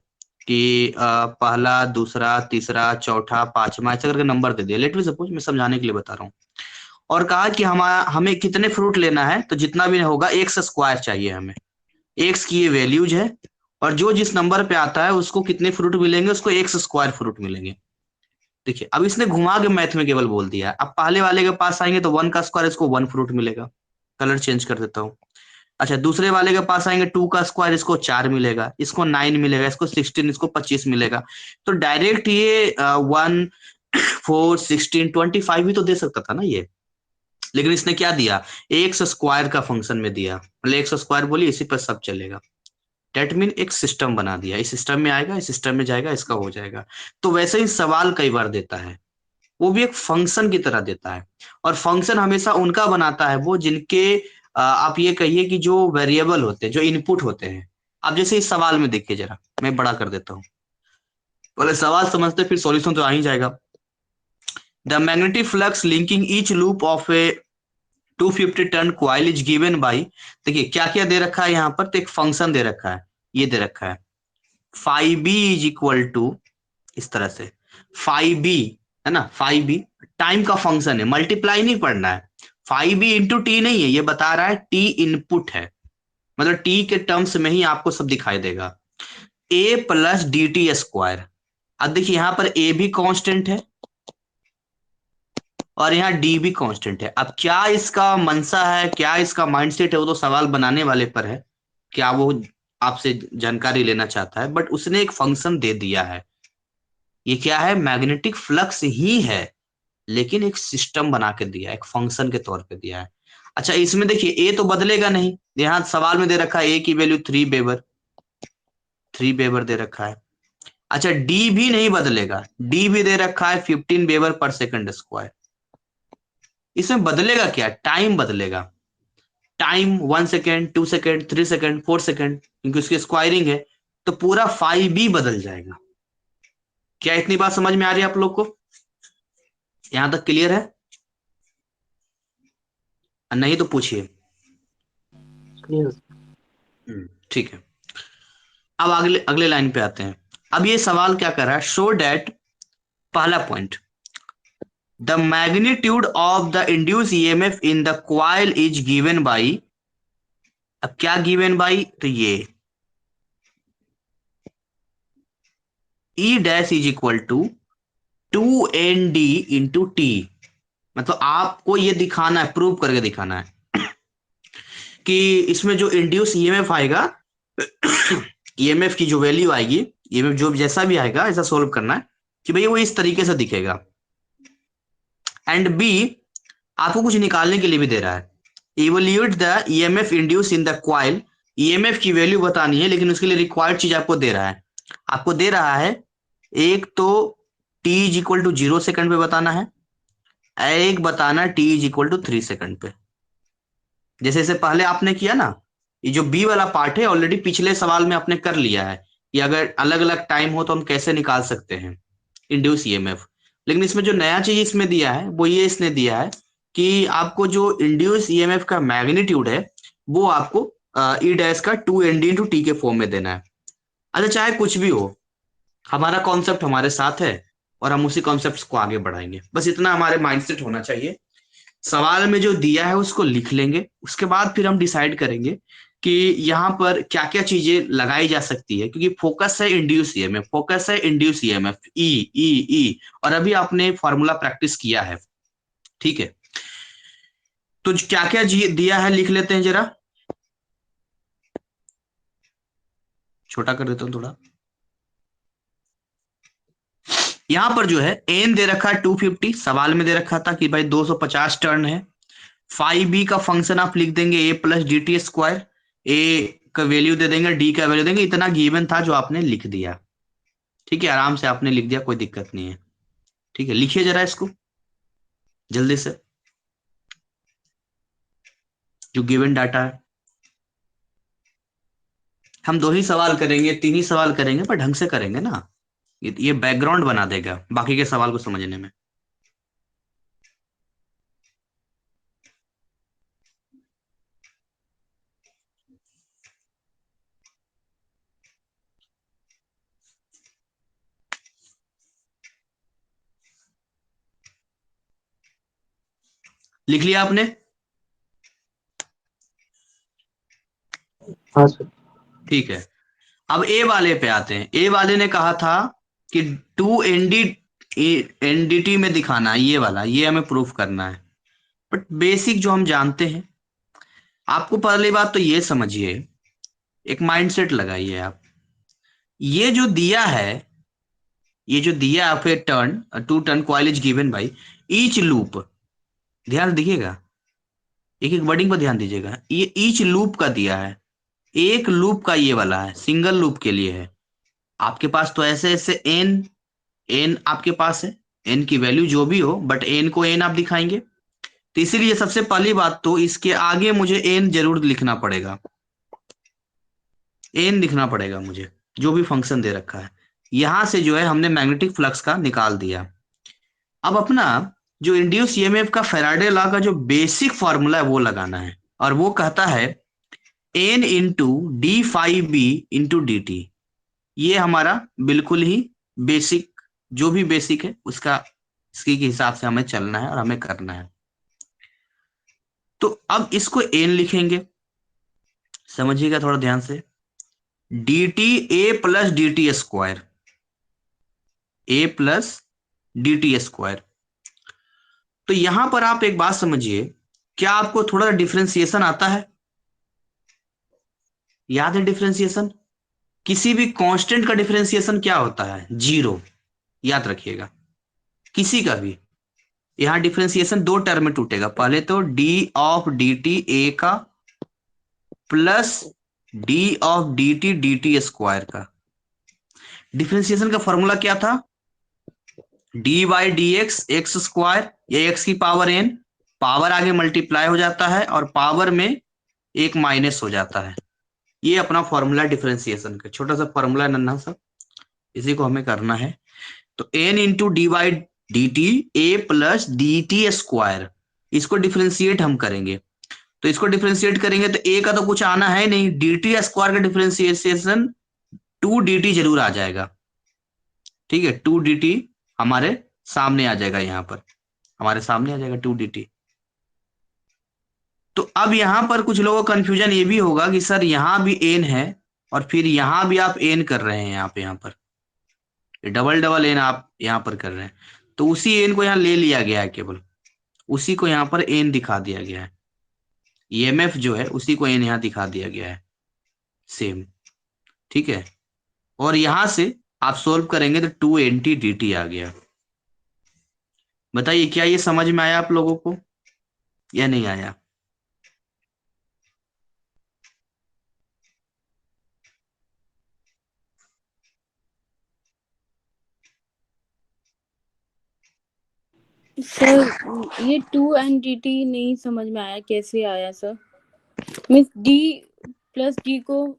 कि पहला, दूसरा, तीसरा, चौथा, पांचवा, ऐसा करके नंबर दे दिया। लेट मी सपोज, मैं समझाने के लिए बता रहा हूँ। और कहा कि हमें कितने फ्रूट लेना है, तो जितना भी होगा एक्स स्क्वायर चाहिए हमें। एक्स की ये वैल्यूज है, और जो जिस नंबर पे आता है उसको कितने फ्रूट मिलेंगे, उसको एक्स स्क्वायर फ्रूट मिलेंगे। देखिए, अब इसने घुमा के मैथ में केवल बोल दिया। अब पहले वाले के पास आएंगे तो 1 का स्क्वायर, इसको 1 फ्रूट मिलेगा। कलर चेंज कर देता हूँ। अच्छा, दूसरे वाले के पास आएंगे, 2 का स्क्वायर, इसको 4 मिलेगा, इसको 9 मिलेगा, इसको 16, इसको 25 मिलेगा। तो डायरेक्ट ये 1, 4, 16, 25 भी तो दे सकता था ना ये। लेकिन इसने क्या दिया? एक्स स्क्वायर का फंक्शन में दिया, मतलब एक्स स्क्वायर बोलिए, इसी पर सब चलेगा। डेट मीन एक सिस्टम बना दिया, इस सिस्टम में आएगा, इस सिस्टम में जाएगा, इसका हो जाएगा। तो वैसे ही सवाल कई बार देता है, वो भी एक फंक्शन की तरह देता है। और फंक्शन हमेशा उनका बनाता है वो जिनके, आप ये कहिए कि जो वेरिएबल होते हैं, जो इनपुट होते हैं। अब जैसे इस सवाल में देखिए जरा, मैं बड़ा कर देता हूँ, पहले सवाल समझते फिर सॉल्यूशन तो आ ही जाएगा। The magnetic flux linking each loop of a 250 turn coil is given by. देखिए क्या क्या दे रखा है यहाँ पर, तो एक फंक्शन दे रखा है, ये दे रखा है five B is equal to, इस तरह से फाइव बी, है ना, फाइव बी टाइम का फंक्शन है, मल्टीप्लाई नहीं पढ़ना है। फाइव बी इंटू टी नहीं है, ये बता रहा है टी इनपुट है। मतलब टी के टर्म्स में ही आपको सब दिखाई देगा। ए प्लस डी टी स्क्वायर। अब देखिए यहाँ पर ए भी कांस्टेंट है और यहाँ डी भी कांस्टेंट है। अब क्या इसका मनसा है, क्या इसका माइंडसेट है, वो तो सवाल बनाने वाले पर है, क्या वो आपसे जानकारी लेना चाहता है। बट उसने एक फंक्शन दे दिया है, ये क्या है, मैग्नेटिक फ्लक्स ही है, लेकिन एक सिस्टम बना के दिया है, एक फंक्शन के तौर पे दिया है। अच्छा इसमें देखिए ए तो बदलेगा नहीं, यहाँ सवाल में दे रखा है ए की वैल्यू 3 वेबर, 3 वेबर दे रखा है। अच्छा डी भी नहीं बदलेगा, डी भी दे रखा है 15 वेबर पर सेकंड स्क्वायर। इसमें बदलेगा क्या, टाइम बदलेगा। Time 1 second, 2 second, 3 second, 4 second, क्योंकि उसकी स्क्वायरिंग है, तो पूरा 5 भी बदल जाएगा। क्या इतनी बात समझ में आ रही है आप लोग को, यहां तक क्लियर है? नहीं तो पूछिए। क्लियर। ठीक है, अब अगले अगले लाइन पे आते हैं। अब ये सवाल क्या कर रहा है, शो डैट, पहला point, the magnitude of the induced EMF in the coil is given by. अब क्या गिवन बाई, तो ये E dash is equal to 2 ND into T. मतलब आपको ये दिखाना है, प्रूव करके दिखाना है कि इसमें जो इंड्यूस ईएमएफ आएगा, ईएमएफ की जो वैल्यू आएगी, ईएमएफ जो जैसा भी आएगा ऐसा सोल्व करना है कि भैया वो इस तरीके से दिखेगा। एंड बी, आपको कुछ निकालने के लिए भी दे रहा है, evolute the EMF induce in the coil. EMF की वैल्यू बतानी है, लेकिन उसके लिए रिक्वायर्ड चीज आपको दे रहा है। आपको दे रहा है एक तो T is equal to 0 second पे बताना है, एक बताना T is equal to 3 second पे। जैसे जैसे पहले आपने किया ना, ये जो बी वाला पार्ट है ऑलरेडी पिछले सवाल में आपने कर लिया है कि अगर अलग अलग टाइम हो तो हम कैसे निकाल सकते हैं इंड्यूस ईएमएफ। लेकिन इसमें जो नया चीज इसमें दिया है वो ये इसने दिया है कि आपको जो इंड्यूस ईएमएफ का मैग्नीट्यूड है वो आपको ई डैश का 2 ND इंटू टी के फॉर्म में देना है। अच्छा चाहे कुछ भी हो, हमारा कॉन्सेप्ट हमारे साथ है और हम उसी कॉन्सेप्ट को आगे बढ़ाएंगे, बस इतना हमारे माइंडसेट होना चाहिए। सवाल में जो दिया है उसको लिख लेंगे, उसके बाद फिर हम डिसाइड करेंगे कि यहाँ पर क्या क्या चीजें लगाई जा सकती है, क्योंकि फोकस है इंड्यूस ईएमएफ, फोकस है इंड्यूस ईएमएफ, ई ई ई, और अभी आपने फॉर्मूला प्रैक्टिस किया है। ठीक है, तो क्या क्या दिया है लिख लेते हैं जरा, छोटा कर देता हूं थोड़ा। यहां पर जो है एन दे रखा है 250, सवाल में दे रखा था कि भाई 250 टर्न है। 5b का फंक्शन आप लिख देंगे ए प्लस डी टी स्क्वायर, ए का वैल्यू दे देंगे, डी का वैल्यू देंगे, इतना गिवन था जो आपने लिख दिया। ठीक है, आराम से आपने लिख दिया, कोई दिक्कत नहीं है। ठीक है, लिखिए जरा इसको जल्दी से, जो गिवन डाटा है। हम 2 ही सवाल करेंगे, 3 ही सवाल करेंगे, पर ढंग से करेंगे ना, ये बैकग्राउंड बना देगा बाकी के सवाल को समझने में। लिख लिया आपने? हाँ सर। ठीक है, अब ए वाले पे आते हैं। ए वाले ने कहा था कि 2 NDT में दिखाना है, ये वाला, ये हमें प्रूफ करना है। बट बेसिक जो हम जानते हैं, आपको पहली बात तो ये समझिए, एक माइंडसेट लगाइए आप। ये जो दिया है, ये जो दिया है फिर turn, 2 turn coil is given by each loop, ध्यान से देखिएगा, एक एक वर्डिंग पर ध्यान दीजिएगा, ये ईच लूप का दिया है, एक लूप का ये वाला है, सिंगल लूप के लिए है। आपके पास तो ऐसे ऐसे एन, एन आपके पास है, एन की वैल्यू जो भी हो, बट एन को एन आप दिखाएंगे। तो इसीलिए सबसे पहली बात तो इसके आगे मुझे एन जरूर लिखना पड़ेगा, एन लिखना पड़ेगा मुझे, जो भी फंक्शन दे रखा है। यहां से जो है हमने मैग्नेटिक फ्लक्स का निकाल दिया। अब अपना जो इंड्यूस ईएमएफ का फैराडे लॉ का जो बेसिक फॉर्मूला है वो लगाना है, और वो कहता है N into D five B into D T. ये हमारा बिल्कुल ही बेसिक, जो भी बेसिक है उसका, इसके के हिसाब से हमें चलना है और हमें करना है। तो अब इसको एन लिखेंगे, समझिएगा थोड़ा ध्यान से। D T A plus D T square, A plus D T square. तो यहां पर आप एक बात समझिए, क्या आपको थोड़ा डिफरेंशिएशन आता है? याद है डिफरेंशिएशन? किसी भी कांस्टेंट का डिफरेंशिएशन क्या होता है? जीरो। याद रखिएगा, किसी का भी। यहां डिफरेंशिएशन दो टर्म में टूटेगा। पहले तो D of D T A का plus D of D T square का। डिफरेंशिएशन का फॉर्मूला क्या था? D by D X X square, या एक्स की पावर एन, पावर आगे मल्टीप्लाई हो जाता है और पावर में एक माइनस हो जाता है। ये अपना फॉर्मूला डिफरेंशिएशन का, छोटा सा फॉर्मूला, नन्हा सा, इसी को हमें करना है। तो N into D by D T A plus D T square, इसको डिफरेंशिएट हम करेंगे। तो इसको डिफरेंशिएट करेंगे तो ए का तो कुछ आना है नहीं, डी टी स्क्वायर का डिफरेंशिएशन टू डी टी जरूर आ जाएगा। ठीक है, टू डी टी हमारे सामने आ जाएगा, यहाँ पर हमारे सामने आ जाएगा टू डी टी। तो अब यहां पर कुछ लोगों को कंफ्यूजन ये भी होगा कि सर यहां भी एन है और फिर यहां भी आप एन कर रहे हैं, यहाँ पर डबल डबल एन आप यहां पर कर रहे हैं। तो उसी एन को यहां ले लिया गया है, केवल उसी को यहां पर एन दिखा दिया गया है। ईएमएफ जो है उसी को एन यहां दिखा दिया गया है, सेम। ठीक है, और यहां से आप सोल्व करेंगे तो two N T D T आ गया। बताइए क्या ये समझ में आया आप लोगों को या नहीं आया? सर ये 2 NDT नहीं समझ में आया, कैसे आया sir? Means D plus D को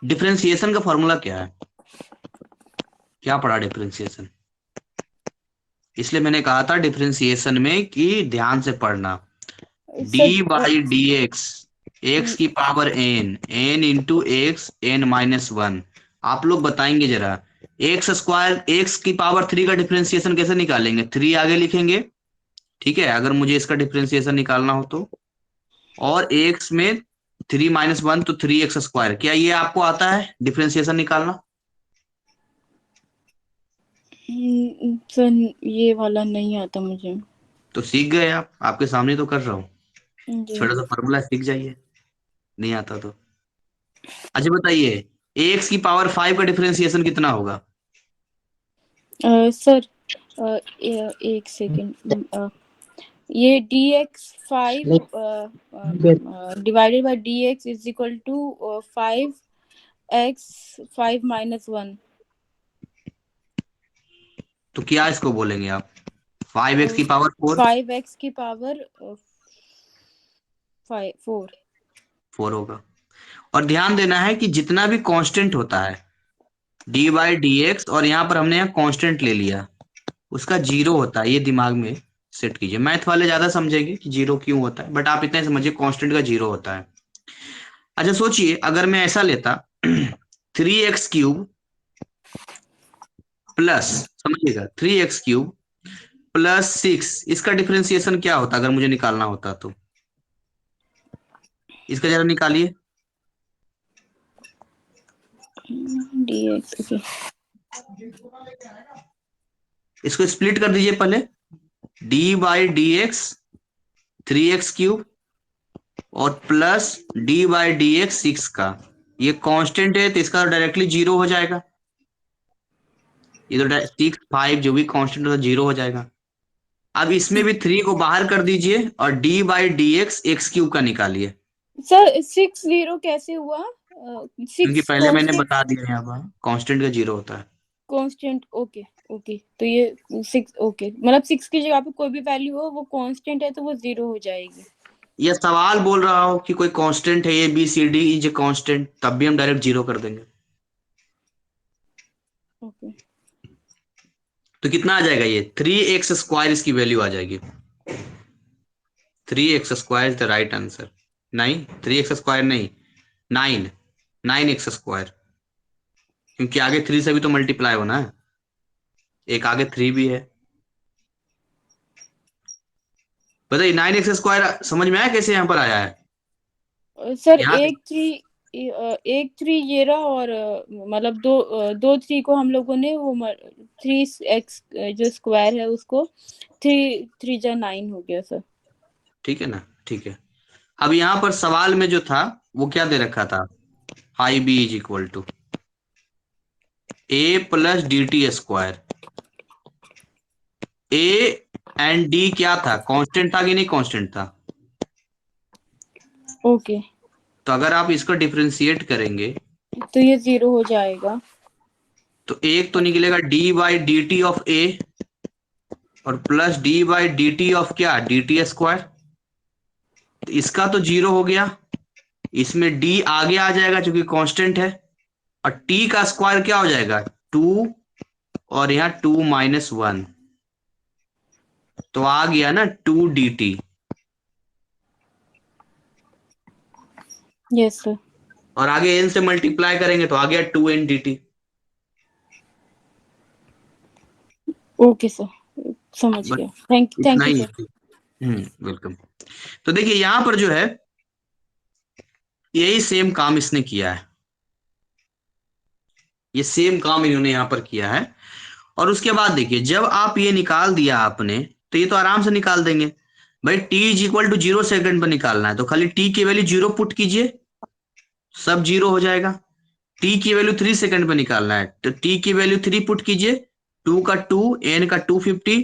डिफरेंशिएशन का फॉर्मूला क्या है? क्या पढ़ा डिफरेंशिएशन? इसलिए मैंने कहा था डिफरेंशिएशन में कि ध्यान से पढ़ना। D sir by D X, X की power N, N into X N minus one. आप लोग बताएंगे जरा, एक्स स्क्वायर, एक्स की पावर थ्री का डिफरेंशिएशन कैसे निकालेंगे? थ्री आगे लिखेंगे, ठीक है, अगर मुझे इसका डिफरेंशिएशन निकालना हो तो। और एक्स में थ्री माइनस वन तो थ्री एक्स स्क्वायर। क्या ये आपको आता है डिफरेंशिएशन निकालना? सर ये वाला नहीं आता मुझे। तो सीख गए आप, आपके सामने तो कर रहा हूँ। जी छोटा सा फॉर्मूला सीख जाइए, नहीं आता तो। अच्छा बताइए, एक्स की पावर फाइव का डिफरेंशिएशन कितना होगा? सर एक सेकेंड। ये dx5 divided by dx is equal to 5x5 - 1। तो क्या इसको बोलेंगे आप? फाइव एक्स की पावर फोर, 5x की पावर 4। फोर होगा। और ध्यान देना है कि जितना भी कांस्टेंट होता है डी बाई डी एक्स, और यहाँ पर हमने यहाँ कांस्टेंट ले लिया, उसका जीरो होता है। ये दिमाग में सेट कीजिए। मैथ वाले ज्यादा समझेंगे कि जीरो क्यों होता है, बट आप इतना ही समझिए कांस्टेंट का जीरो होता है। अच्छा सोचिए, अगर मैं ऐसा लेता थ्री एक्स क्यूब प्लस, समझिएगा, three X cube plus six, इसका डिफरेंशिएशन क्या होता अगर मुझे निकालना होता तो? इसका जरा निकालिए। dx okay. इसको स्प्लिट कर दीजिए पहले, D by D X three X cube और plus D by D X six का। ये कांस्टेंट है तो इसका डायरेक्टली जीरो हो जाएगा। ये तो सिक्स फाइव जो भी कांस्टेंट होता जीरो हो जाएगा। अब इसमें भी थ्री को बाहर कर दीजिए और D by D X x cube का निकालिए। सर 6 0 कैसे हुआ? क्योंकि 6 पहले मैंने बता दिया, यहाँ पर कांस्टेंट का जीरो होता है। कांस्टेंट। ओके ओके, तो ये 6 ओके, मतलब 6 की जगह पे कोई भी वैल्यू हो वो कांस्टेंट है तो वो 0 हो जाएगी। यह सवाल बोल रहा हो कि कोई कांस्टेंट है A B C D is a constant, तब भी हम डायरेक्ट जीरो कर देंगे। ओके तो कितना आ जाएगा? ये थ्री एक्स स्क्वायर इसकी वैल्यू आ जाएगी। Three x square is the right answer. नहीं, थ्री एक्स स्क्वायर नहीं, नाइन, नाइन एक्स स्क्वायर। क्योंकि आगे थ्री से भी तो मल्टीप्लाई होना है, एक आगे थ्री भी है। बताइए नाइन एक्स स्क्वायर समझ में आया कैसे यहाँ पर आया है? सर यहाँ एक थ्री ये रहा, और मतलब दो थ्री को हम लोगों ने वो 3x जो स्क्वायर है उसको 3 3 जा 9 हो गया सर। ठीक है ना, ठीक है। अब यहाँ पर सवाल में जो था वो क्या दे रखा था, I B is equal to A plus D T square. A and D क्या था, कांस्टेंट था कि नहीं कांस्टेंट था? ओके, तो अगर आप इसको डिफरेंशिएट करेंगे तो ये 0 हो जाएगा। तो एक तो निकलेगा D by D T of A और plus D by D T of क्या, डी टी स्क्वायर। तो इसका तो 0 हो गया, इसमें डी आगे आ जाएगा क्योंकि कांस्टेंट है, और टी का स्क्वायर क्या हो जाएगा, 2, और यहाँ 2 - 1, तो आ गया ना 2 dt। Yes sir. और आगे n से मल्टीप्लाई करेंगे तो आ गया 2 n dt। ओके सर, समझ बस गया। इतना थैंक यू ही सर। है। वेलकम। तो देखिए यहां पर जो है यही सेम काम इसने किया है, ये सेम काम इन्होंने यहां पर किया है। और उसके बाद देखिए जब आप ये निकाल दिया आपने, तो ये तो आराम से निकाल देंगे भाई। t is equal to 0 second पर निकालना है तो खाली t की वैल्यू 0 पुट कीजिए, सब 0 हो जाएगा। t की वैल्यू 3 सेकंड पे निकालना है तो t की वैल्यू 3 पुट कीजिए, 2 का 2, n का 250,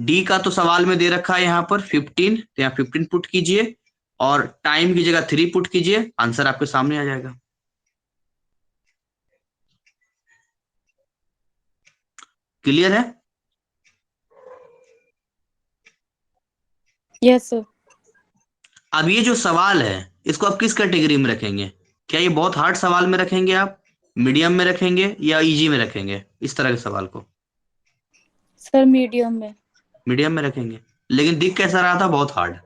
d का तो सवाल में दे रखा है यहाँ पर 15, तो यहाँ 15 पुट कीजिए और टाइम की जगह 3 पुट कीजिए, आंसर आपके सामने आ जाएगा। क्लियर है? Yes sir. अब ये जो सवाल है इसको आप किस कैटेगरी में रखेंगे, क्या ये बहुत हार्ड सवाल में रखेंगे आप, मीडियम में रखेंगे या इजी में रखेंगे इस तरह के सवाल को? सर मीडियम में। मीडियम में रखेंगे, लेकिन दिख कैसा रहा था, बहुत हार्ड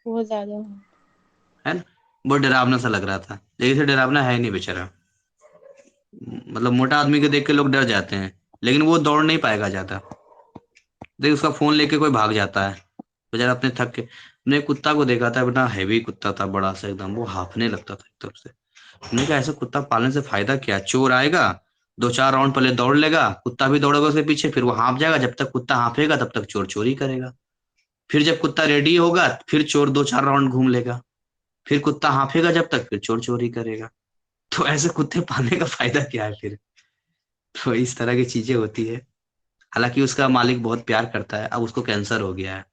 बहुत ज्यादा। है ना, बहुत डरावना सा लग रहा था, लेकिन इसे डरावना है नहीं बेचारा। मतलब मोटा आदमी को देख के लोग डर जाते हैं, लेकिन वो दौड़ नहीं पाएगा ज्यादा। देख उसका फोन लेके कोई भाग जाता है बेचारा अपने थक के। मैंने एक कुत्ता को देखा था, बड़ा हैवी कुत्ता था, बड़ा सा एकदम, वो हांफने लगता था एक तरफ से। मैंने कहा ऐसा कुत्ता पालने से फायदा क्या, चोर आएगा 2 4 राउंड पहले दौड़ लेगा, कुत्ता भी दौड़ेगा उसके पीछे, फिर वो हाँफ जाएगा, जब तक कुत्ता हाँफेगा तब तक चोर चोरी करेगा, फिर जब कुत्ता रेडी होगा फिर चोर 2 4 राउंड घूम लेगा, फिर कुत्ता हाँफेगा जब तक, फिर चोर चोरी करेगा। तो ऐसे कुत्ते पालने का फायदा क्या है फिर? तो इस तरह की चीजें होती है। हालांकि उसका मालिक बहुत प्यार करता है, अब उसको कैंसर हो गया है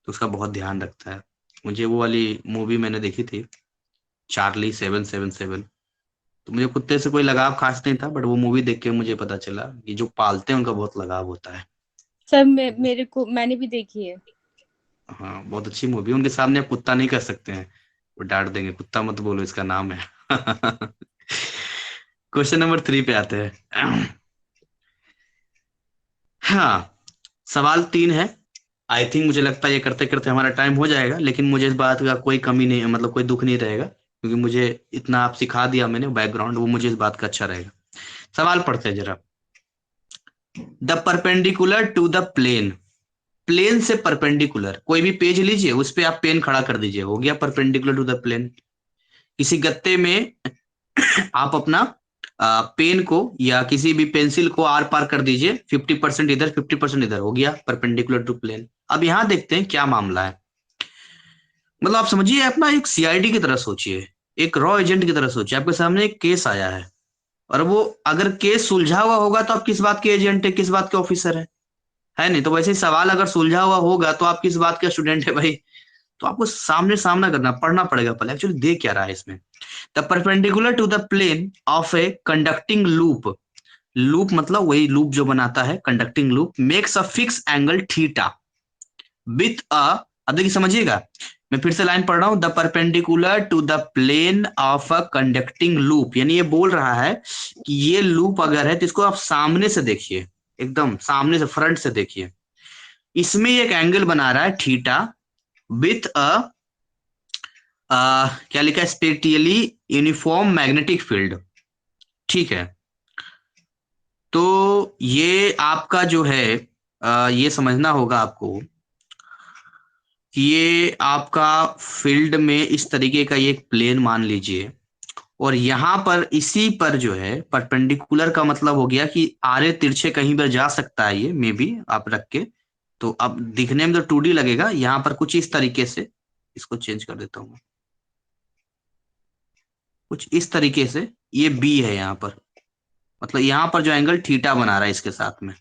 तो उसका बहुत ध्यान रखता है। मुझे वो वाली मूवी मैंने देखी थी, Charlie 777। तो मुझे कुत्ते से कोई लगाव खास नहीं था, बट वो मूवी देख के मुझे पता चला कि जो पालते हैं उनका बहुत लगाव होता है। सर मैंने भी देखी है। हाँ बहुत अच्छी मूवी, उनके सामने आप कुत्ता नहीं कर सकते हैं, वो डांट देंगे, कुत्ता मत बोलो इसका नाम है। क्वेश्चन नंबर 3 पे आते हैं। हाँ, सवाल 3 है। आई थिंक मुझे लगता है ये करते करते हमारा टाइम हो जाएगा, लेकिन मुझे इस बात का कोई कमी नहीं, मतलब कोई दुख नहीं रहेगा, क्योंकि मुझे इतना आप सिखा दिया मैंने बैकग्राउंड, वो मुझे इस बात का अच्छा रहेगा। सवाल पढ़ते हैं जरा। The perpendicular to the plane, plane से परपेंडिकुलर कोई भी पेज लीजिए, उस पे आप पेन खड़ा कर दीजिए, हो गया परपेंडिकुलर टू द प्लेन। किसी गत्ते में आप अपना पेन को या किसी भी पेंसिल को आर पार कर दीजिए, 50% इधर 50% इधर, हो गया परपेंडिकुलर टू प्लेन। अब यहां देखते हैं क्या मामला है। मतलब आप समझिए, अपना एक सीआईडी की तरह सोचिए, एक रॉ एजेंट की तरह सोचिए, आपके सामने एक केस आया है, और वो अगर केस सुलझा हुआ होगा तो आप किस बात के एजेंट है, किस बात के ऑफिसर है नहीं? तो वैसे ही सवाल अगर सुलझा हुआ होगा तो आप किस बात के स्टूडेंट है भाई? तो आपको सामने सामना करना पढ़ना पड़ेगा पहले एक्चुअली दे क्या रहा है इसमें। The perpendicular to the plane of a conducting loop, loop मतलब वही लूप जो बनाता है, conducting loop, makes a fix angle theta with a, अब देखिए समझिएगा, मैं फिर से लाइन पढ़ रहा हूं, the perpendicular to the plane of a conducting loop, यानी ये बोल रहा है कि ये लूप अगर है तो इसको आप सामने से देखिए, एकदम सामने से फ्रंट से देखिए, इसमें एक एंगल बना रहा है थीटा विथ अ, क्या लिखा है, स्पेटियली यूनिफॉर्म मैग्नेटिक फील्ड। ठीक है, तो ये आपका जो है ये समझना होगा आपको कि ये आपका फील्ड में इस तरीके का ये एक प्लेन मान लीजिए, और यहाँ पर इसी पर जो है परपेंडिकुलर का मतलब हो गया कि आरे तिरछे कहीं पर जा सकता है, ये मे बी आप रख के, तो अब दिखने में तो 2D लगेगा। यहाँ पर कुछ इस तरीके से, इसको चेंज कर देता हूँ, कुछ इस तरीके से ये बी है यहाँ पर, मतलब यहाँ पर जो एंगल थीटा बना रहा है इसके साथ में,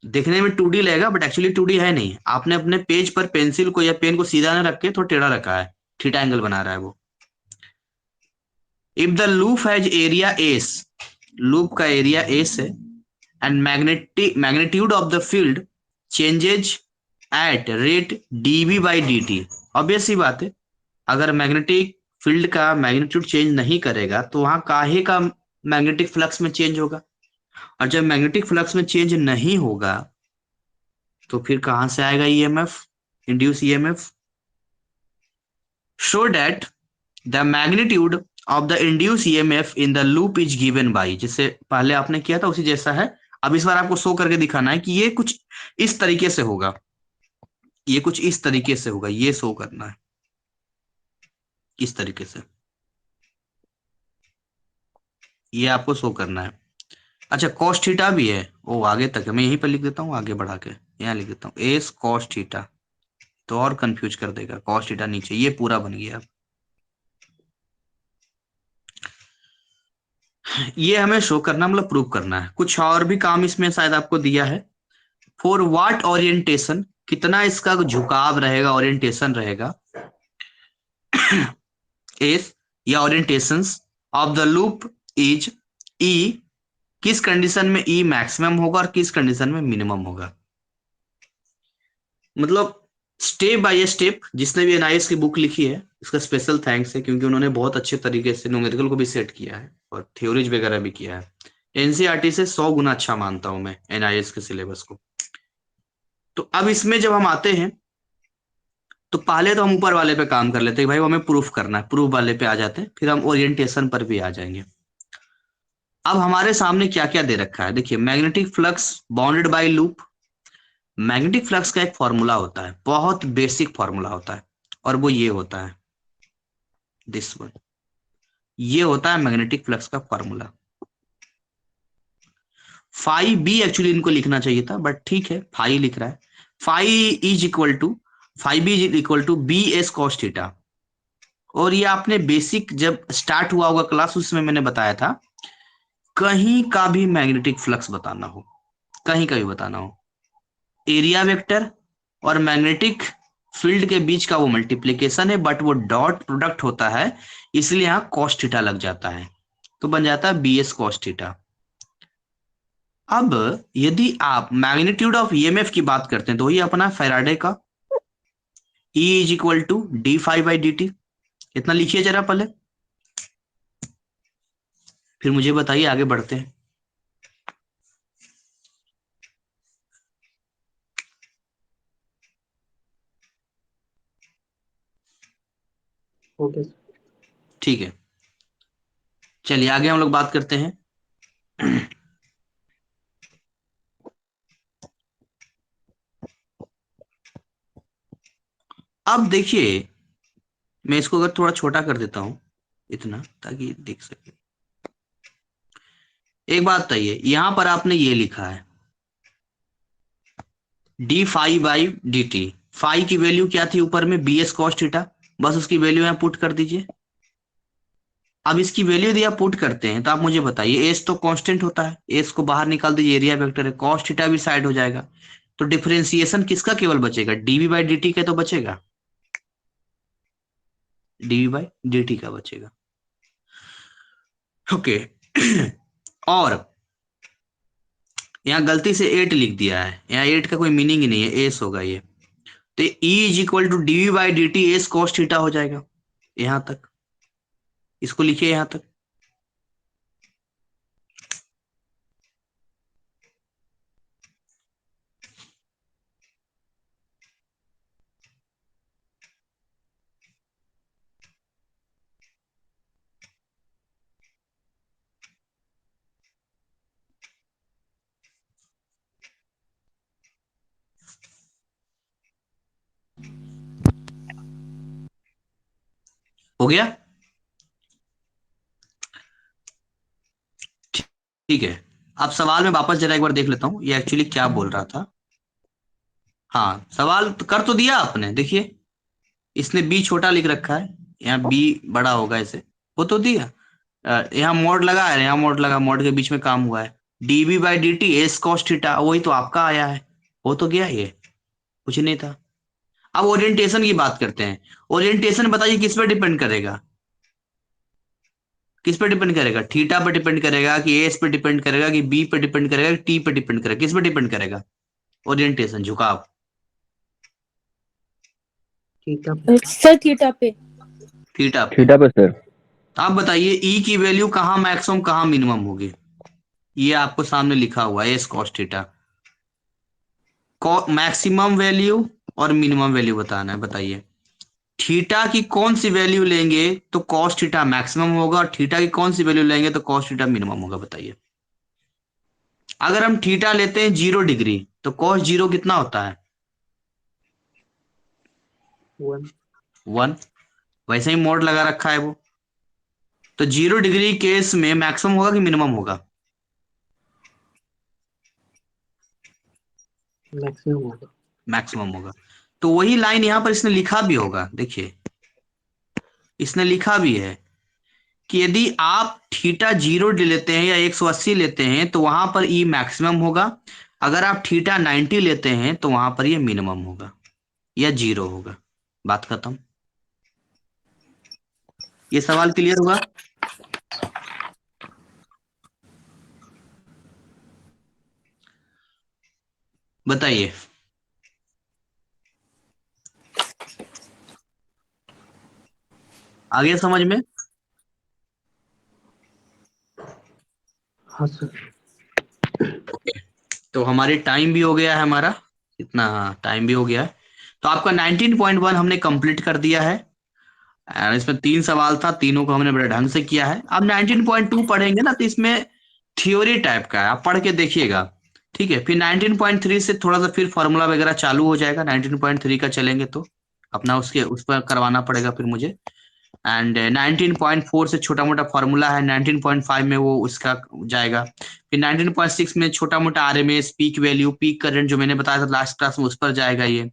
दिखने में 2D लगेगा बट एक्चुअली 2D है नहीं। आपने अपने पेज पर पेंसिल को या पेन को सीधा न रख के थोड़ा टेढ़ा रखा है, थीटा एंगल बना रहा है वो। If the loop has area S, loop का एरिया एस है, and magnitude of the field changes at rate dv by dt। Obvious सी बात है, अगर मैग्नेटिक फील्ड का मैग्नीट्यूड चेंज नहीं करेगा तो वहां काहे का मैग्नेटिक फ्लक्स में चेंज होगा, और जब मैग्नेटिक फ्लक्स में चेंज नहीं होगा तो फिर कहां से आएगा EMF, induce EMF. Show that the magnitude of the induced EMF in the loop is given by, जिससे पहले आपने किया था उसी जैसा है। अब इस बार आपको शो करके दिखाना है कि ये कुछ इस तरीके से होगा, ये कुछ इस तरीके से होगा, ये शो करना है इस तरीके से, ये आपको शो करना है। अच्छा कॉस थीटा भी है, ओ आगे तक है, मैं यहीं पर लिख देता हूँ, आगे बढ़ा के यहाँ लिख देता हूँ एस कॉस थीटा, तो और कंफ्यूज कर देगा, कॉस थीटा नीचे, ये पूरा बन गया। ये हमें शो करना मतलब प्रूव करना है। कुछ और भी काम इसमें शायद आपको दिया है। फॉर व्हाट ओरिएंटेशन, कितना इसका झुकाव रहेगा, ओरिएंटेशन रहेगा एस, या orientations of the loop is E, किस कंडीशन में ई मैक्सिमम होगा और किस कंडीशन में मिनिमम होगा। मतलब स्टेप बाय स्टेप, जिसने भी एनआईएस की बुक लिखी है इसका स्पेशल थैंक्स है, क्योंकि उन्होंने बहुत अच्छे तरीके से न्यूमेरिकल को भी सेट किया है और थ्योरीज वगैरह भी किया है। एनसीईआरटी से 100 गुना अच्छा मानता हूं मैं एनआईएस के सिलेबस को। तो अब इसमें जब हम आते हैं तो पहले तो हम ऊपर वाले पे काम कर लेते हैं, भाई वो हमें प्रूफ करना है, प्रूफ वाले पे आ जाते हैं, फिर हम ओरिएंटेशन पर भी आ जाएंगे। अब हमारे सामने क्या क्या दे रखा है, देखिए magnetic flux bounded by loop. Magnetic flux का एक फॉर्मूला होता है, बहुत बेसिक फॉर्मूला होता है, और वो ये होता है, दिस वन, ये होता है मैग्नेटिक फ्लक्स का फॉर्मूला। फाई बी एक्चुअली इनको लिखना चाहिए था बट ठीक है, फाई लिख रहा है। Phi is equal to, phi B is equal to B S cos theta. और ये आपने बेसिक जब स्टार्ट हुआ होगा क्लास उसमें मैंने बताया था, कहीं का भी मैग्नेटिक फ्लक्स बताना हो, कहीं का भी बताना हो, एरिया वेक्टर और मैग्नेटिक फील्ड के बीच का वो मल्टीप्लीकेशन है, बट वो डॉट प्रोडक्ट होता है, इसलिए यहां कॉस थीटा लग जाता है, तो बन जाता है बी एस कॉस थीटा। अब यदि आप मैग्नीट्यूड ऑफ ईएमएफ की बात करते हैं तो वही अपना फैराडे का E is equal to D five by D T, इतना लिखिए जरा पहले, फिर मुझे बताइए, आगे बढ़ते हैं। Okay sir. ठीक है, चलिए आगे हम लोग बात करते हैं। अब देखिए, मैं इसको अगर थोड़ा छोटा कर देता हूं, इतना, ताकि देख सके। एक बात बताइए, यहां पर आपने ये लिखा है D five by D T, phi की वैल्यू क्या थी ऊपर में, बी एस कॉस थीटा, बस उसकी वैल्यू यहां पुट कर दीजिए। अब इसकी वैल्यू यदि आप पुट करते हैं तो आप मुझे बताइए, एस तो कांस्टेंट होता है, एस को बाहर निकाल दीजिए, एरिया वेक्टर है, कॉस थीटा भी साइड हो जाएगा, तो डिफरेंशिएशन किसका केवल बचेगा, डीवी बाई डी टी का तो बचेगा, डीवी बाई डी टी का बचेगा। ओके। और यहाँ गलती से 8 लिख दिया है, यहाँ 8 का कोई मीनिंग ही नहीं है, एस होगा ये, तो E is equal to DV by D T S cos theta हो जाएगा, यहां तक, इसको लिखिए यहां तक। हो गया? ठीक है, अब सवाल में वापस जरा एक बार देख लेता हूँ ये एक्चुअली क्या बोल रहा था। हाँ, सवाल तो कर तो दिया आपने, देखिए इसने बी छोटा लिख रखा है, यहाँ बी बड़ा होगा इसे, वो तो दिया। यहाँ मोड लगा है, यहाँ मोड लगा, मोड के बीच में काम हुआ है। DB by D T S cos theta, वही तो आपका आया है, वो तो गया ये, कुछ नहीं था। अब ओरिएंटेशन की बात करते हैं। ओरिएंटेशन बताइए किस पे डिपेंड करेगा? किस पे डिपेंड करेगा? थीटा पे डिपेंड करेगा कि एस पे डिपेंड करेगा कि बी पे डिपेंड करेगा कि टी पे डिपेंड करेगा? किस पे डिपेंड करेगा ओरिएंटेशन, झुकाव? थीटा पे। सर थीटा पे। थीटा पे। थीटा पे सर। तो आप बताइए ई की वैल्यू कहाँ मैक्सिमम कहाँ मिनिमम होगी? ये आपको सामने लिखा हुआ है S cos theta, maximum value और मिनिमम वैल्यू बताना है। बताइए थीटा की कौन सी वैल्यू लेंगे तो कॉस थीटा मैक्सिमम होगा, और थीटा की कौन सी वैल्यू लेंगे तो कॉस थीटा मिनिमम होगा? बताइए। अगर हम थीटा लेते हैं 0 डिग्री तो कॉस जीरो कितना होता है? 1। 1। वैसे ही मोड लगा रखा है वो, तो 0 डिग्री केस में मैक्सिमम होगा कि मिनिमम होगा? मैक्सिमम होगा। मैक्सिमम होगा। तो वही लाइन यहां पर इसने लिखा भी होगा, देखिए इसने लिखा भी है कि यदि आप थीटा 0 लेते हैं या 180 लेते हैं तो वहां पर ई मैक्सिमम होगा। अगर आप थीटा 90 लेते हैं तो वहां पर ये मिनिमम होगा या 0 होगा। बात खत्म। ये सवाल क्लियर हुआ? बताइए। आ गया समझ में? हाँ सर। तो हमारे टाइम भी हो गया है हमारा इतना, हाँ टाइम भी हो गया है। तो आपका 19.1 हमने कंप्लीट कर दिया है। इसमें 3 सवाल था, तीनों को हमने बड़े ढंग से किया है। अब 19.2 पढ़ेंगे ना तो इसमें थ्योरी टाइप का है, आप पढ़ के देखिएगा। ठीक है, फिर 19.3 से थोड़ा सा फिर फॉर्मूला वगैरह चालू हो जाएगा। 19.3 का चलेंगे तो अपना उसके उस पर करवाना पड़ेगा फिर मुझे। एंड 19.4 से छोटा मोटा फॉर्मूला है, 19.5 में वो उसका जाएगा। फिर 19.6 में छोटा मोटा RMS peak value peak current जो मैंने बताया था लास्ट क्लास में, उस पर जाएगा। ये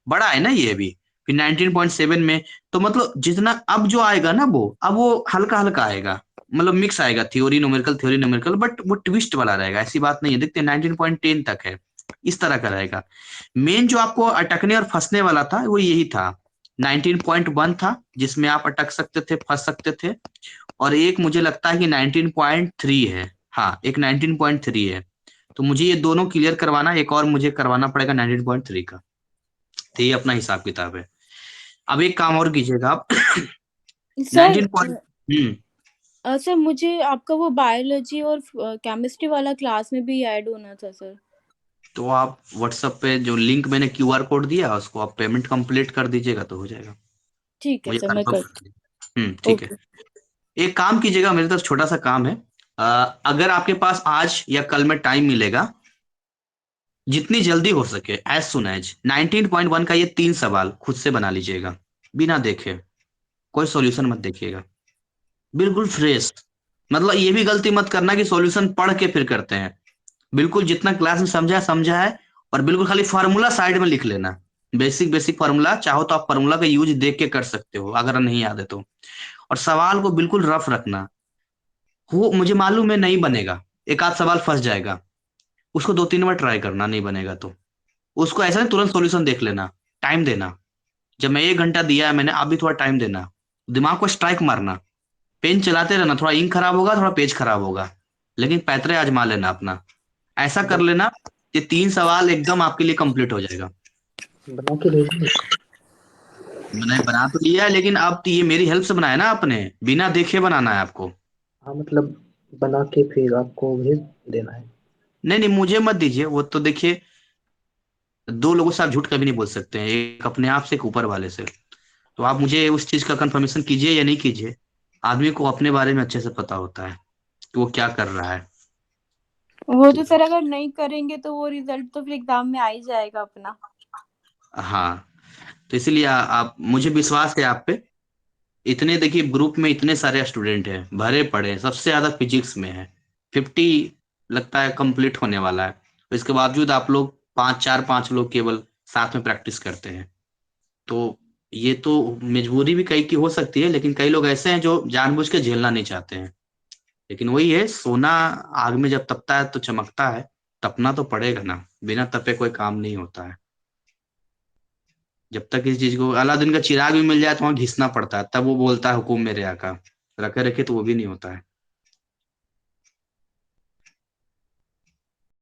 बड़ा है ना ये भी। फिर 19.7 में, तो मतलब जितना अब जो आएगा ना वो अब वो हल्का हल्का आएगा, मतलब मिक्स आएगा, थ्योरी न्यूमेरिकल, बट वो ट्विस्ट वाला रहेगा, ऐसी बात नहीं है। देखते हैं 19.10 तक है, इस तरह का रहेगा। मेन जो आपको अटकने और फंसने वाला था वो यही था। 19.1 था जिसमें आप अटक सकते थे, फंस सकते थे। और एक मुझे लगता है कि 19.3 है, हाँ एक 19.3 है। तो मुझे ये दोनों क्लियर करवाना, एक और मुझे करवाना पड़ेगा 19.3 का। तो ये अपना हिसाब किताब है। अब एक काम और कीजिएगा आप। Sir 19 point. हम्म। सर मुझे आपका वो बायोलॉजी और केमिस्ट्री वाला क्लास में भी ऐड होना था सर। तो आप व्हाट्सएप पे जो लिंक मैंने क्यूआर कोड दिया उसको आप पेमेंट कंप्लीट कर दीजिएगा तो हो जाएगा। ठीक है मुझे सर, मैं कंफर्म कर। कर दीजिए। ठीक है। ओके। एक काम कीजिएगा, मेरे तरफ छोटा सा काम है। अ, अगर आपके पास आज या कल में टाइम मिलेगा, जितनी जल्दी हो सके, एज सुन एज 19.1 का ये 3 सवाल खुद से बना लीजिएगा, बिना देखे। कोई सॉल्यूशन मत देखिएगा, बिल्कुल फ्रेश। मतलब ये भी गलती मत करना कि सॉल्यूशन पढ़ के फिर करते हैं। बिल्कुल जितना क्लास में समझा समझा है, और बिल्कुल खाली फार्मूला साइड में लिख लेना। बेसिक बेसिक फार्मूला, चाहो तो आप फार्मूला का यूज देख के कर सकते हो अगर नहीं याद है तो। और सवाल को बिल्कुल रफ रखना। वो मुझे मालूम है नहीं बनेगा, एक आध सवाल फंस जाएगा, उसको 2-3 बार ट्राई करना, नहीं बनेगा तो उसको ऐसा नहीं तुरंत सॉल्यूशन देख लेना। टाइम देना। जब मैं 1 घंटा दिया है मैंने, अभी थोड़ा टाइम देना, दिमाग को स्ट्राइक मारना। पेन चलाते रहना, थोड़ा इंक खराब होगा, थोड़ा पेज खराब होगा, लेकिन पैतरे आजमा लेना अपना। ऐसा कर बन, लेना कि 3 सवाल एकदम आपके लिए कंप्लीट हो जाएगा। बना के भेजेंगे। मैंने बना तो लिया है, लेकिन अब तो ये मेरी हेल्प से बनाया ना आपने, बिना देखे बनाना है आपको। हाँ मतलब बना के फिर आपको भेज देना है। नहीं नहीं, मुझे मत दीजिए, वो तो देखिए 2 लोगों से आप झूठ कभी नहीं बोल सकते हैं, एक अपने आप से एक ऊपर वाले से। तो आप मुझे उस चीज का कंफर्मेशन कीजिए या नहीं कीजिए। आदमी को अपने बारे में अच्छे से पता होता है कि वो क्या कर रहा है। वो तो तो सर अगर नहीं करेंगे तो वो रिजल्ट तो फिर एग्जाम में आ ही जाएगा अपना। हाँ, तो इसीलिए आप, मुझे विश्वास है आप पे, इतने देखिए ग्रुप में इतने सारे स्टूडेंट हैं, भरे पड़े हैं, सबसे ज्यादा फिजिक्स में है। 50 लगता है कंप्लीट होने वाला है। इसके बावजूद आप लोग पांच लोग केवल साथ में प्रैक्टिस करते हैं। तो ये तो मजबूरी भी कई की हो सकती है, लेकिन कई लोग ऐसे हैं जो जानबूझ के झेलना नहीं चाहते हैं। लेकिन वही है, सोना आग में जब तपता है तो चमकता है। तपना तो पड़ेगा ना, बिना तपे कोई काम नहीं होता है। जब तक किसी चीज को अलादीन का चिराग भी मिल जाए तो वहां घिसना पड़ता है, तब वो बोलता है हुकुम मेरे आका। रखे रखे तो वो भी नहीं होता है।